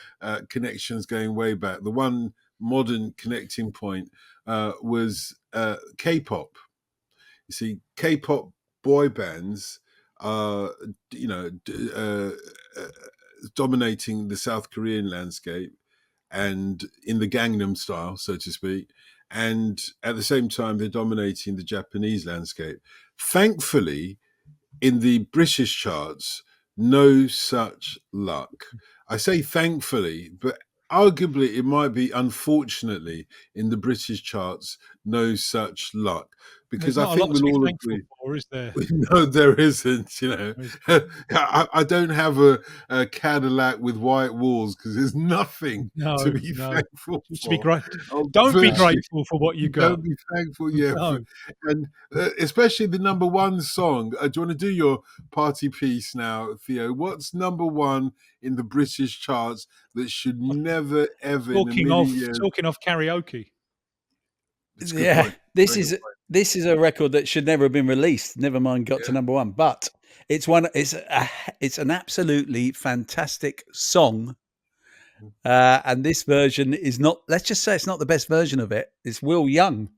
connections going way back, the one modern connecting point was K-pop. You see, K-pop boy bands are, dominating the South Korean landscape, and in the Gangnam style, so to speak. And at the same time, they're dominating the Japanese landscape. Thankfully, in the British charts, no such luck. I say thankfully, but arguably it might be unfortunately in the British charts, no such luck. There's Because I not a lot think to we'll be all thankful agree. for, is there? No, there isn't. There is- I don't have a Cadillac with white walls because there's nothing to No, be no. thankful Just to be for. great. Oh, Don't be virtually, grateful for what you got. don't be thankful, yeah. No. And especially the number one song. Do you want to do your party piece now, Theo? What's number one in the British charts that should never, ever in a million years? Talking of karaoke. It's a good Yeah. point. This Very is good point. this is a record that should never have been released. Never mind, got to Yeah. number one. But it's one. It's an absolutely fantastic song. And this version is not. Let's just say it's not the best version of it. It's Will Young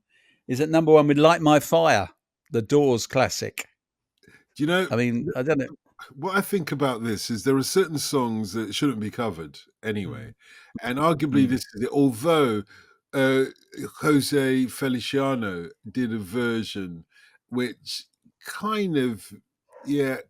is at number one with "Light My Fire," the Doors classic. Do you know? I mean, I don't know. What I think about this is there are certain songs that shouldn't be covered anyway, and arguably Mm. this is it. Although Jose Feliciano did a version which kind of,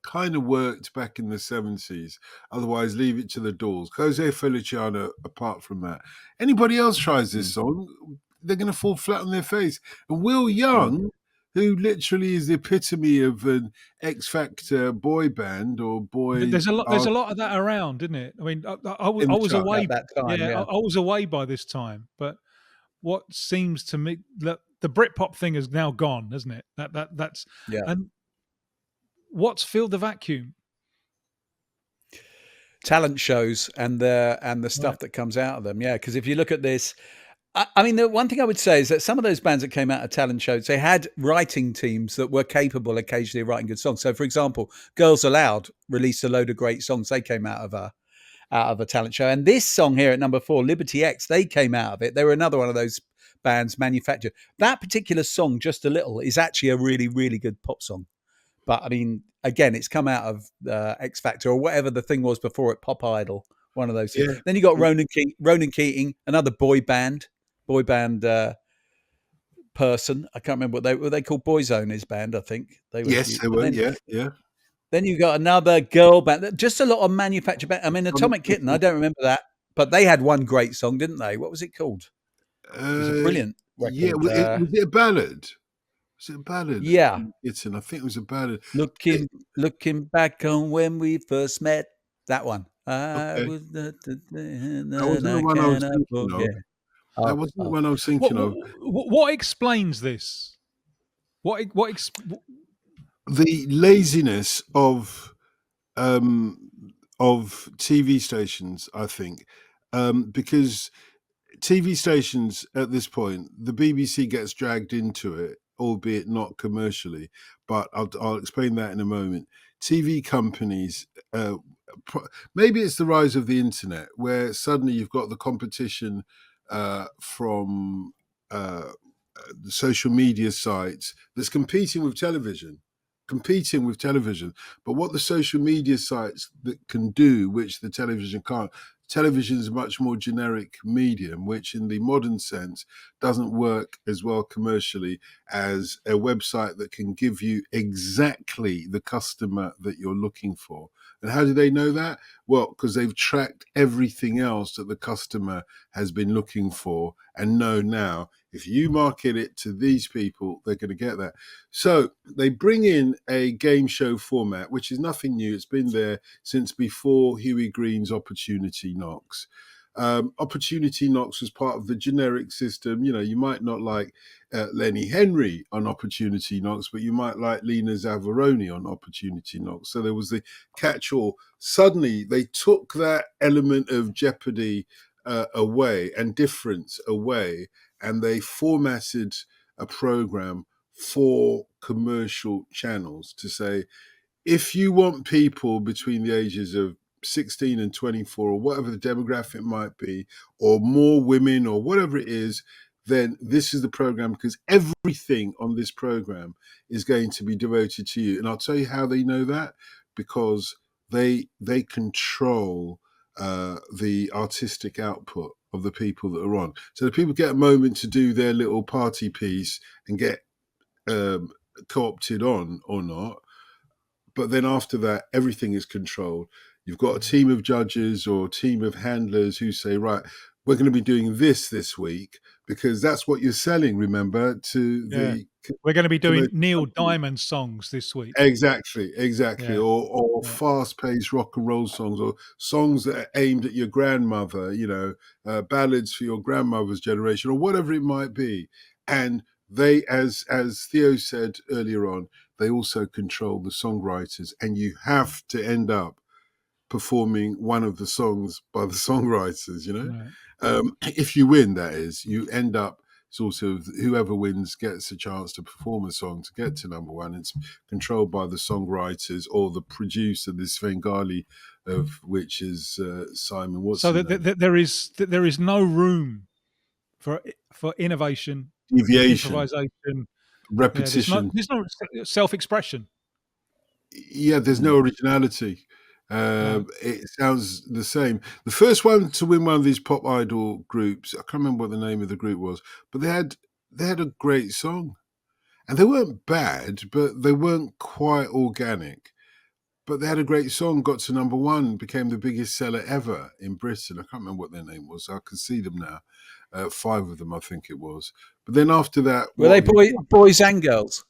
kind of worked back in the 70s. Otherwise, leave it to the Doors. Jose Feliciano, apart from that, anybody else tries this song, they're going to fall flat on their face. And Will Young, who literally is the epitome of an X Factor boy band or boy There's a lot artist of that around, isn't it? I mean, I in the was chart. away. At that time, Yeah, yeah. I was away by this time. But what seems to me, the Britpop thing is now gone, isn't it? That's Yeah. And what's filled the vacuum? Talent shows and the stuff that comes out of them. Yeah, because if you look at this, I mean, the one thing I would say is that some of those bands that came out of talent shows, they had writing teams that were capable occasionally of writing good songs. So, for example, Girls Aloud released a load of great songs. They came out of a talent show. And this song here at number 4, Liberty X, they came out of it. They were another one of those bands manufactured. That particular song, Just a Little, is actually a really, really good pop song. But I mean, again, it's come out of X Factor or whatever the thing was before it, Pop Idol, one of those things. Yeah. Then you got Ronan Keating, another boy band person. I can't remember what they called. Boyzone, his band, I think. Yes, they were. Yeah. Then you got another girl band. Just a lot of manufactured band. I mean, Atomic Kitten. I don't remember that, but they had one great song, didn't they? What was it called? It was a brilliant Yeah, record. was it a ballad? Was it a ballad? Yeah. Itten, I think it was a ballad. Looking back on when we first met. That one. I Okay. was That wasn't the one I was thinking of. That wasn't the one I was thinking of. What explains this? The laziness of TV stations, I think, because TV stations at this point, the BBC gets dragged into it, albeit not commercially, but I'll explain that in a moment. TV companies, maybe it's the rise of the internet, where suddenly you've got the competition from the social media sites that's competing with television. But what the social media sites that can do, which the television can't, television is a much more generic medium, which in the modern sense doesn't work as well commercially as a website that can give you exactly the customer that you're looking for. And how do they know that? Well, because they've tracked everything else that the customer has been looking for and know now if you market it to these people, they're going to get that. So they bring in a game show format, which is nothing new. It's been there since before Huey Green's Opportunity Knocks. Opportunity Knocks was part of the generic system. You know, you might not like Lenny Henry on Opportunity Knocks, but you might like Lena Zavaroni on Opportunity Knocks. So there was the catch-all. Suddenly, they took that element of jeopardy away and difference away, and they formatted a program for commercial channels to say, if you want people between the ages of 16 and 24 or whatever the demographic might be, or more women or whatever it is, then this is the program, because everything on this program is going to be devoted to you. And I'll tell you how they know that, because they control the artistic output of the people that are on. So the people get a moment to do their little party piece and get co-opted on or not. But then after that, everything is controlled. You've got a team of judges or a team of handlers who say, right, we're going to be doing this week, because that's what you're selling, remember, to the... We're going to be doing Neil Diamond songs this week. Exactly. Yeah. Or fast-paced rock and roll songs, or songs that are aimed at your grandmother, you know, ballads for your grandmother's generation, or whatever it might be. And they, as Theo said earlier on, they also control the songwriters, and you have to end up performing one of the songs by the songwriters, you know? Right. If you win, that is, you end up sort of, whoever wins gets a chance to perform a song to get to number one. It's controlled by the songwriters or the producer, the Sven Goran, of which is Simon Watson. So there is no room for innovation, deviation, improvisation, repetition. There's no self-expression. Yeah, there's no originality. It sounds the same. The first one to win one of these pop idol groups, I can't remember what the name of the group was, but they had a great song, and they weren't bad, but they weren't quite organic. But they had a great song, got to number one, became the biggest seller ever in Britain. I can't remember what their name was. I can see them now. 5 of them, I think it was. But then after that, were they boys and girls?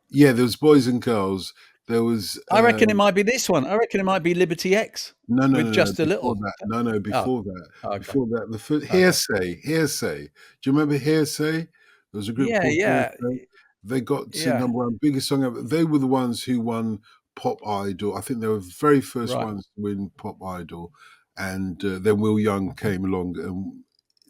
Yeah, there was boys and girls. There was. I reckon it might be this one. I reckon it might be Liberty X. No, just a little. That. No, before that. Okay. Before that, the first Hearsay. Do you remember Hearsay? There was a group called Hearsay. They got to number one, biggest song ever. They were the ones who won Pop Idol. I think they were the very first ones to win Pop Idol, and then Will Young came along and.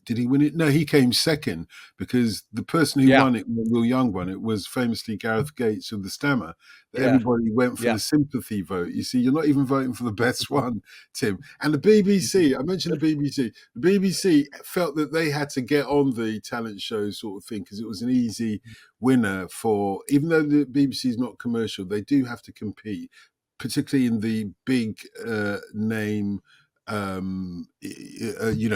Did he win it? No, he came second, because the person who won it, when Will Young won it, was famously Gareth Gates of the Stammer. Everybody went for the sympathy vote. You see, you're not even voting for the best one, Tim. And the BBC, I mentioned the BBC. The BBC felt that they had to get on the talent show sort of thing, because it was an easy winner for, even though the BBC is not commercial, they do have to compete, particularly in the big name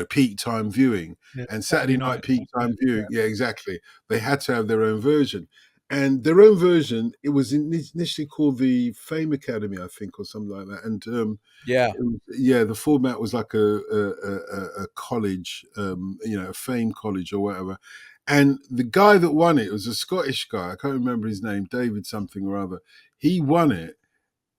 peak time viewing and Saturday night peak time viewing. Yeah, exactly. They had to have their own version. and their own version. It was initially called the Fame Academy, I think, or something like that. And Yeah. yeah, the format was like a college, a Fame college or whatever. And the guy that won it was a Scottish guy. I can't remember his name, David something or other. He won it,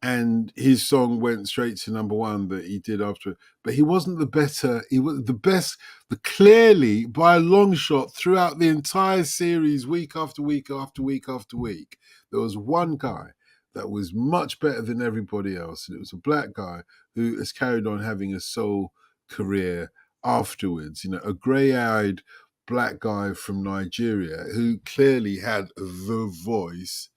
and his song went straight to number one that he did after it. But he wasn't the better. He was the best. Clearly, by a long shot, throughout the entire series, week after week after week after week, there was one guy that was much better than everybody else, and it was a black guy who has carried on having a soul career afterwards. A grey-eyed black guy from Nigeria who clearly had the voice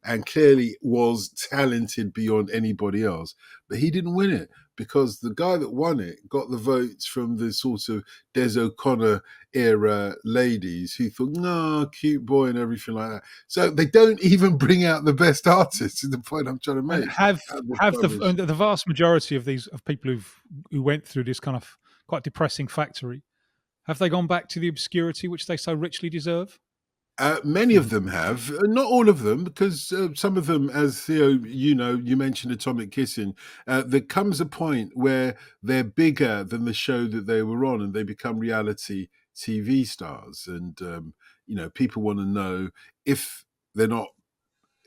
and clearly was talented beyond anybody else. But he didn't win it because the guy that won it got the votes from the sort of Des O'Connor era ladies who thought, no, cute boy and everything like that. So they don't even bring out the best artists, is the point I'm trying to make. And have the vast majority of people who went through this kind of quite depressing factory, have they gone back to the obscurity which they so richly deserve? Many of them have, not all of them, because some of them, as Theo, you mentioned Atomic Kissing. There comes a point where they're bigger than the show that they were on, and they become reality TV stars. And people want to know if they're not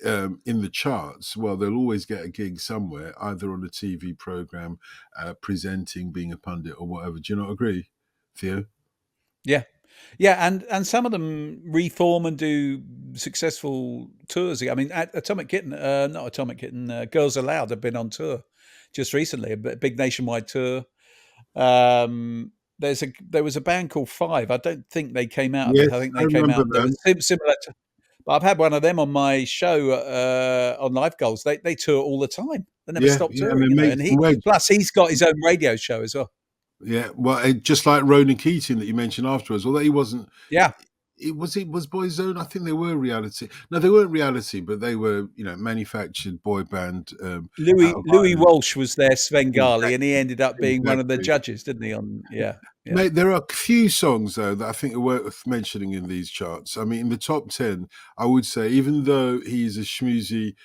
in the charts. Well, they'll always get a gig somewhere, either on a TV program, presenting, being a pundit, or whatever. Do you not agree, Theo? Yeah. Yeah, and some of them reform and do successful tours. I mean, Girls Aloud have been on tour just recently, a big nationwide tour. There was a band called Five. I don't think they came out of Yes, it. I think they I came out. remember They were similar to. But I've had one of them on my show on Live Goals. They tour all the time. They never stop touring. And he's got his own radio show as well. Yeah, well, just like Ronan Keating that you mentioned afterwards, although he wasn't. Yeah, it was Boyzone. I think they were reality. No, they weren't reality, but they were manufactured boy band. Louis Walsh was there, Svengali, and he ended up being exactly. one of the judges, didn't he? Mate, there are a few songs though that I think are worth mentioning in these charts. I mean, in the top 10, I would say, even though he's a schmoozy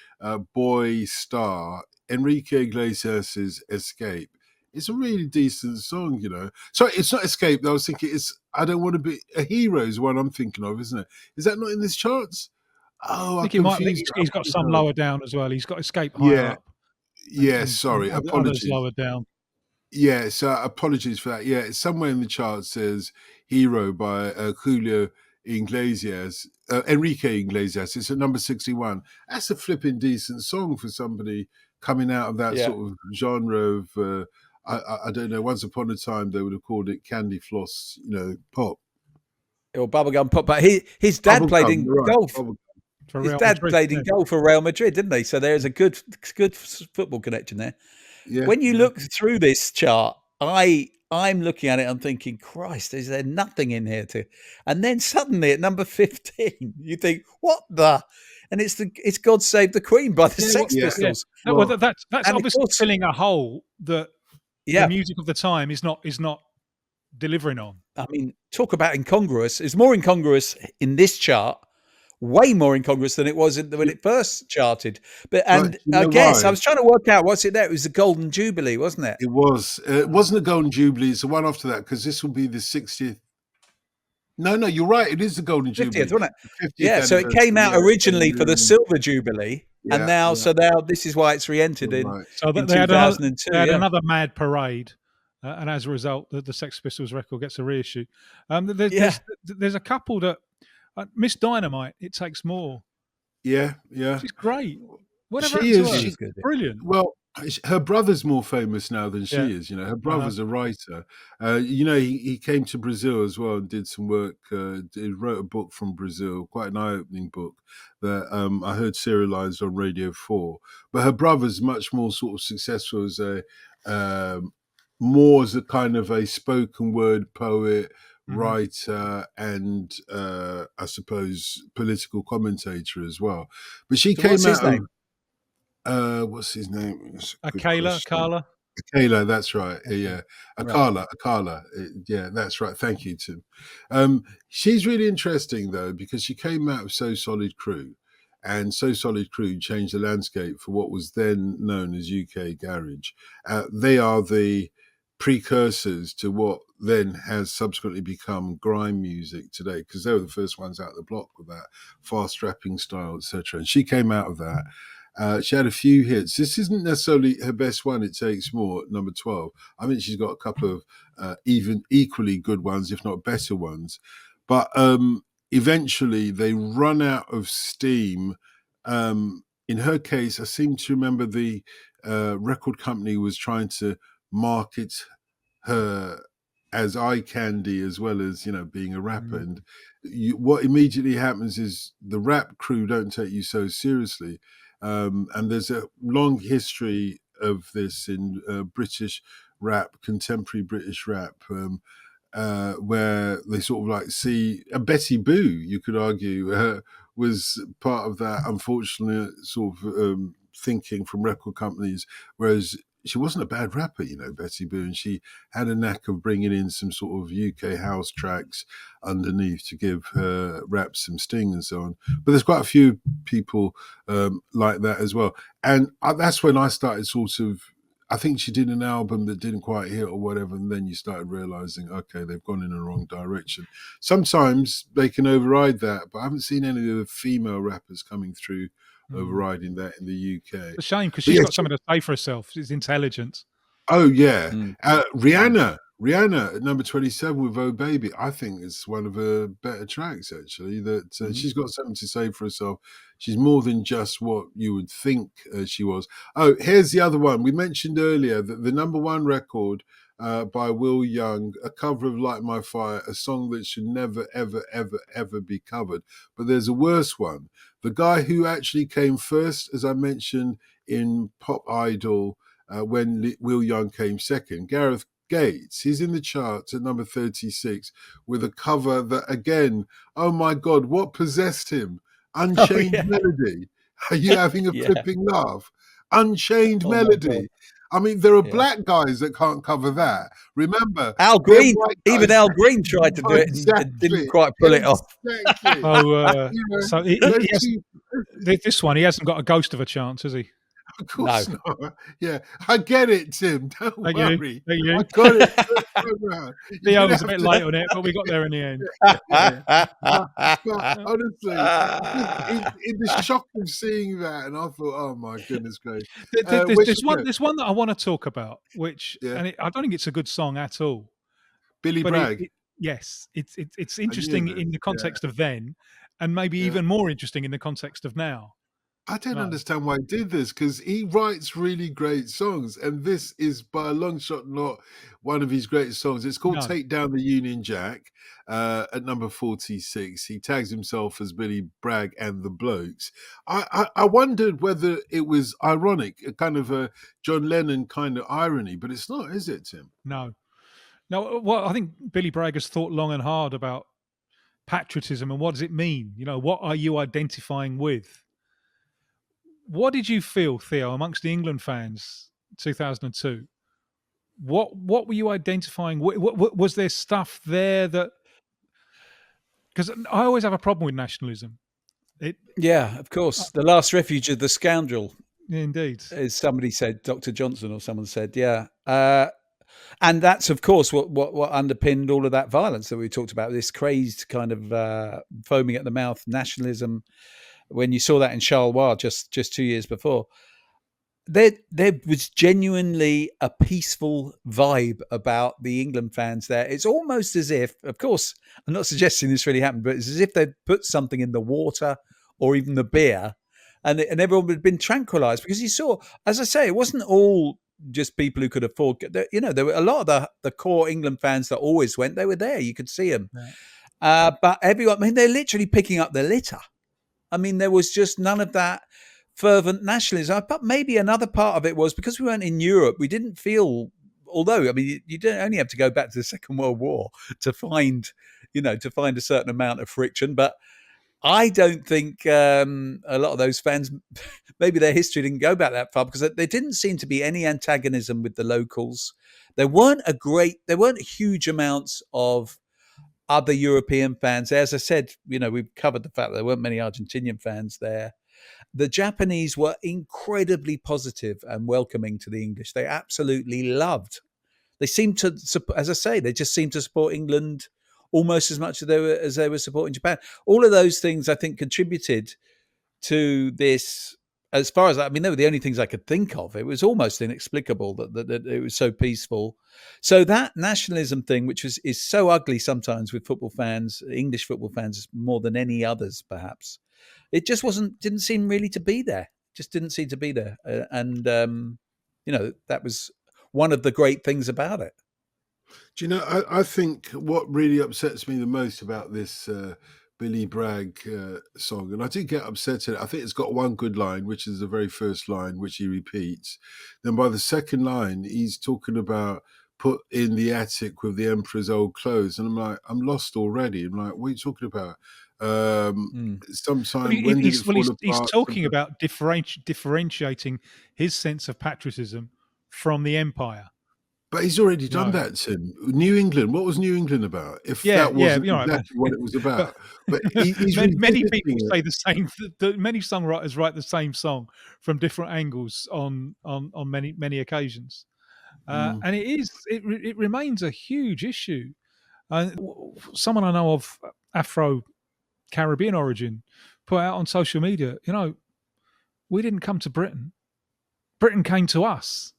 boy star, Enrique Iglesias's "Escape." It's a really decent song, Sorry, it's not Escape, though. I was thinking I Don't Want to Be a Hero is one I'm thinking of, isn't it? Is that not in this charts? Oh, I think he's got some lower down as well. He's got Escape higher up. Yeah, sorry. Apologies. Others lower down. Yeah, so apologies for that. Yeah, somewhere in the chart says Hero by Julio Iglesias, Enrique Iglesias. It's at number 61. That's a flipping decent song for somebody coming out of that sort of genre of... I don't know. Once upon a time, they would have called it candy floss, pop or bubblegum pop. But his dad played in golf. His dad played in golf for Real Madrid, didn't he? So there's a good football connection there. Yeah, when you look through this chart, I'm looking at it. I'm thinking, Christ, is there nothing in here And then suddenly at number 15, you think, what the? And it's God Save the Queen by the Sex Pistols. Yeah. No, well, that's obviously filling a hole that. The music of the time is not delivering on. I mean, talk about incongruous. It's more incongruous in this chart, way more incongruous than it was when it first charted. But I guess I was trying to work out what's it there. It was the Golden Jubilee, wasn't it? It was. It wasn't a Golden Jubilee. It's the one after that because this will be the 60th. No, you're right. It is the Golden Jubilee, 50th, wasn't it? Yeah. So it came out originally for the Silver Jubilee. And now this is why it's re-entered in 2002. They had another mad parade, and as a result, the Sex Pistols record gets a reissue. There's a couple that Miss Dynamite. It Takes More. Yeah. She's great. Whatever she's brilliant. Well, her brother's more famous now than she is. Her brother's a writer. He came to Brazil as well and did some work. He wrote a book from Brazil, quite an eye-opening book that I heard serialized on Radio 4. But her brother's much more sort of successful as more as a kind of a spoken word poet, writer, and I suppose political commentator as well. But she came out. What's his name? Carla. Kayla, that's right. Okay. Yeah, Right. Akala. Yeah, that's right. Thank you, Tim. She's really interesting though because she came out of So Solid Crew, and So Solid Crew changed the landscape for what was then known as UK garage. They are the precursors to what then has subsequently become grime music today because they were the first ones out of the block with that fast rapping style, etc. And she came out of that. She had a few hits. This isn't necessarily her best one. It Takes More, number 12. I think she's got a couple of even equally good ones, if not better ones. But eventually they run out of steam. In her case, I seem to remember the record company was trying to market her as eye candy as well as being a rapper. And what immediately happens is the rap crew don't take you so seriously. And there's a long history of this in British rap, contemporary British rap, where they sort of like see Betty Boo, you could argue, was part of that unfortunate sort of thinking from record companies, whereas she wasn't a bad rapper, Betty Boo, and she had a knack of bringing in some sort of UK house tracks underneath to give her rap some sting and so on. But there's quite a few people like that as well. And that's when I started sort of, I think she did an album that didn't quite hit or whatever, and then you started realizing, okay, they've gone in the wrong direction. Sometimes they can override that, but I haven't seen any of the female rappers coming through overriding that in the UK. It's a shame because she's got something to say for herself. She's intelligent. Oh yeah, Rihanna at number 27 with "Oh Baby." I think it's one of her better tracks actually. That she's got something to say for herself. She's more than just what you would think she was. Oh, here's the other one we mentioned earlier. The number one record by Will Young, a cover of "Light My Fire," a song that should never, ever, ever, ever be covered. But there's a worse one. The guy who actually came first, as I mentioned in Pop Idol. When Will Young came second, Gareth Gates, he's in the charts at number 36 with a cover that, again, oh my God, what possessed him? Unchained Melody. Are you having a flipping laugh? Unchained Melody. I mean, there are black guys that can't cover that. Remember, Al Green, even Al Green tried to do it and didn't quite pull it off. Oh, so this one, he hasn't got a ghost of a chance, has he? Of course not. Yeah, I get it, Tim. Don't worry. Thank you. I got it. Theo was a bit late on it, but we got there in the end. But honestly, in the shock of seeing that, and I thought, oh my goodness gracious. There's one that I want to talk about, which I don't think it's a good song at all. Billy Bragg. Yes, it's interesting in the context of then, and maybe even more interesting in the context of now. I don't understand why he did this, because he writes really great songs, and this is by a long shot not one of his greatest songs. It's called Take Down the Union Jack at number 46. He tags himself as Billy Bragg and the Blokes. I wondered whether it was ironic, a kind of a John Lennon kind of irony, but it's not, is it, Tim? No. Well, I think Billy Bragg has thought long and hard about patriotism and what does it mean? What are you identifying with? What did you feel, Theo, amongst the England fans, 2002? What were you identifying with? Was there stuff there that? Because I always have a problem with nationalism. Yeah, of course. The last refuge of the scoundrel. Indeed. As somebody said, Dr. Johnson or someone said, and that's, of course, what underpinned all of that violence that we talked about, this crazed kind of foaming at the mouth nationalism. When you saw that in Charleroi just 2 years before, there was genuinely a peaceful vibe about the England fans there. It's almost as if, of course, I'm not suggesting this really happened, but it's as if they'd put something in the water or even the beer, and everyone had been tranquilized, because you saw, as I say, it wasn't all just people who could afford. There were a lot of the core England fans that always went. They were there. You could see them. But everyone, I mean, they're literally picking up their litter. I mean, there was just none of that fervent nationalism. But maybe another part of it was because we weren't in Europe, we didn't feel, although, I mean, you don't only have to go back to the Second World War to find a certain amount of friction. But I don't think a lot of those fans, maybe their history didn't go back that far, because there didn't seem to be any antagonism with the locals. There weren't huge amounts of other European fans. As I said, we've covered the fact that there weren't many Argentinian fans there. The Japanese were incredibly positive and welcoming to the English. They absolutely loved. They seemed to, as I say, they just seemed to support England almost as much as they were supporting Japan. All of those things, I think, contributed to this. As far as they were the only things I could think of. It was almost inexplicable that it was so peaceful. So that nationalism thing, which is so ugly sometimes with football fans, English football fans, more than any others, perhaps, it just didn't seem really to be there. Just didn't seem to be there. And that was one of the great things about it. Do you know, I think what really upsets me the most about this Billy Bragg song, and I did get upset at it. I think it's got one good line, which is the very first line, which he repeats. Then by the second line, he's talking about put in the attic with the emperor's old clothes. And I'm like, I'm lost already. I'm like, what are you talking about? Sometime when did it fall apart? He's talking about differentiating his sense of patriotism from the empire. But he's already done that, Tim. New England. What was New England about? If that wasn't exactly what it was about. But he's many people say the same. Many songwriters write the same song from different angles on many occasions, and it remains a huge issue. Someone I know of Afro-Caribbean origin put out on social media, we didn't come to Britain. Britain came to us.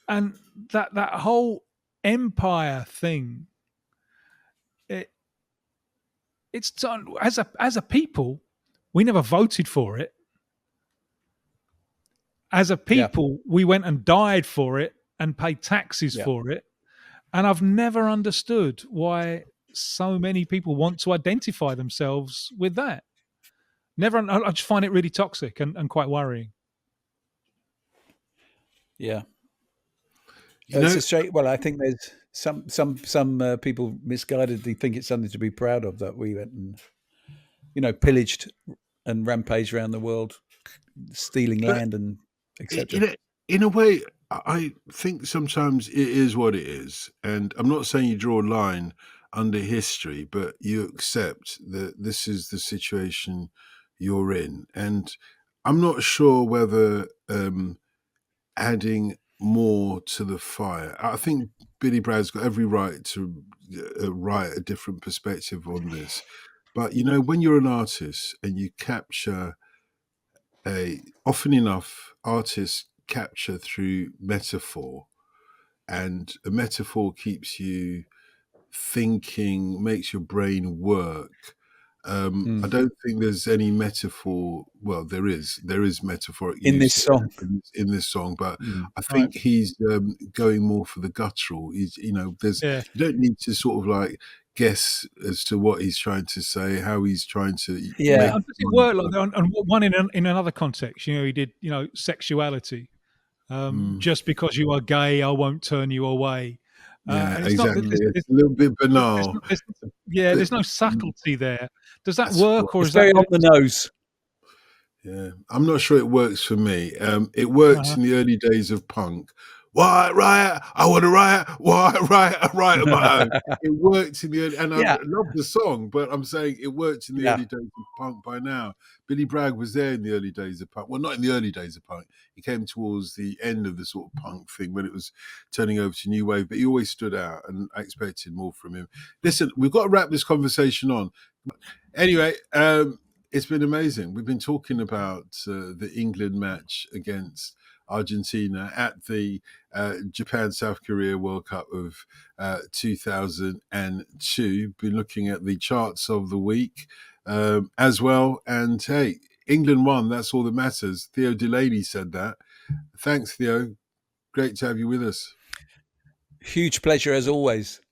And that whole empire thing, it's done as a people, we never voted for it. As a people, we went and died for it and paid taxes for it. And I've never understood why so many people want to identify themselves with that. I just find it really toxic and quite worrying. Yeah. It's a straight. Well, I think there's some people misguidedly think it's something to be proud of, that we went and pillaged and rampaged around the world, stealing land and etc. In a way, I think sometimes it is what it is, and I'm not saying you draw a line under history, but you accept that this is the situation you're in, and I'm not sure whether adding more to the fire. I think Billy Bragg's got every right to write a different perspective on this. But, when you're an artist and you capture often enough, artists capture through metaphor, and a metaphor keeps you thinking, makes your brain work. I don't think there's any metaphor. Well, there is metaphoric in this song. In this song, but I think he's going more for the guttural. You don't need to sort of like guess as to what he's trying to say, how he's trying to. Does it work like that? And one in another context, he did sexuality. Just because you are gay, I won't turn you away. Exactly. It's a little bit banal. There's no subtlety there. Does that work, or it's is very that on the nose? Yeah, I'm not sure it works for me. It worked in the early days of punk. White riot, I want to riot. White riot, I riot on my own. It worked in the early, and I love the song, but I'm saying it worked in the early days of punk. By now, Billy Bragg was there in the early days of punk. Well, not in the early days of punk. He came towards the end of the sort of punk thing when it was turning over to new wave. But he always stood out, and I expected more from him. Listen, we've got to wrap this conversation on. Anyway, it's been amazing. We've been talking about the England match against Argentina at the Japan-South Korea World Cup of 2002. Been looking at the charts of the week as well. And hey, England won. That's all that matters. Theo Delaney said that. Thanks, Theo. Great to have you with us. Huge pleasure as always.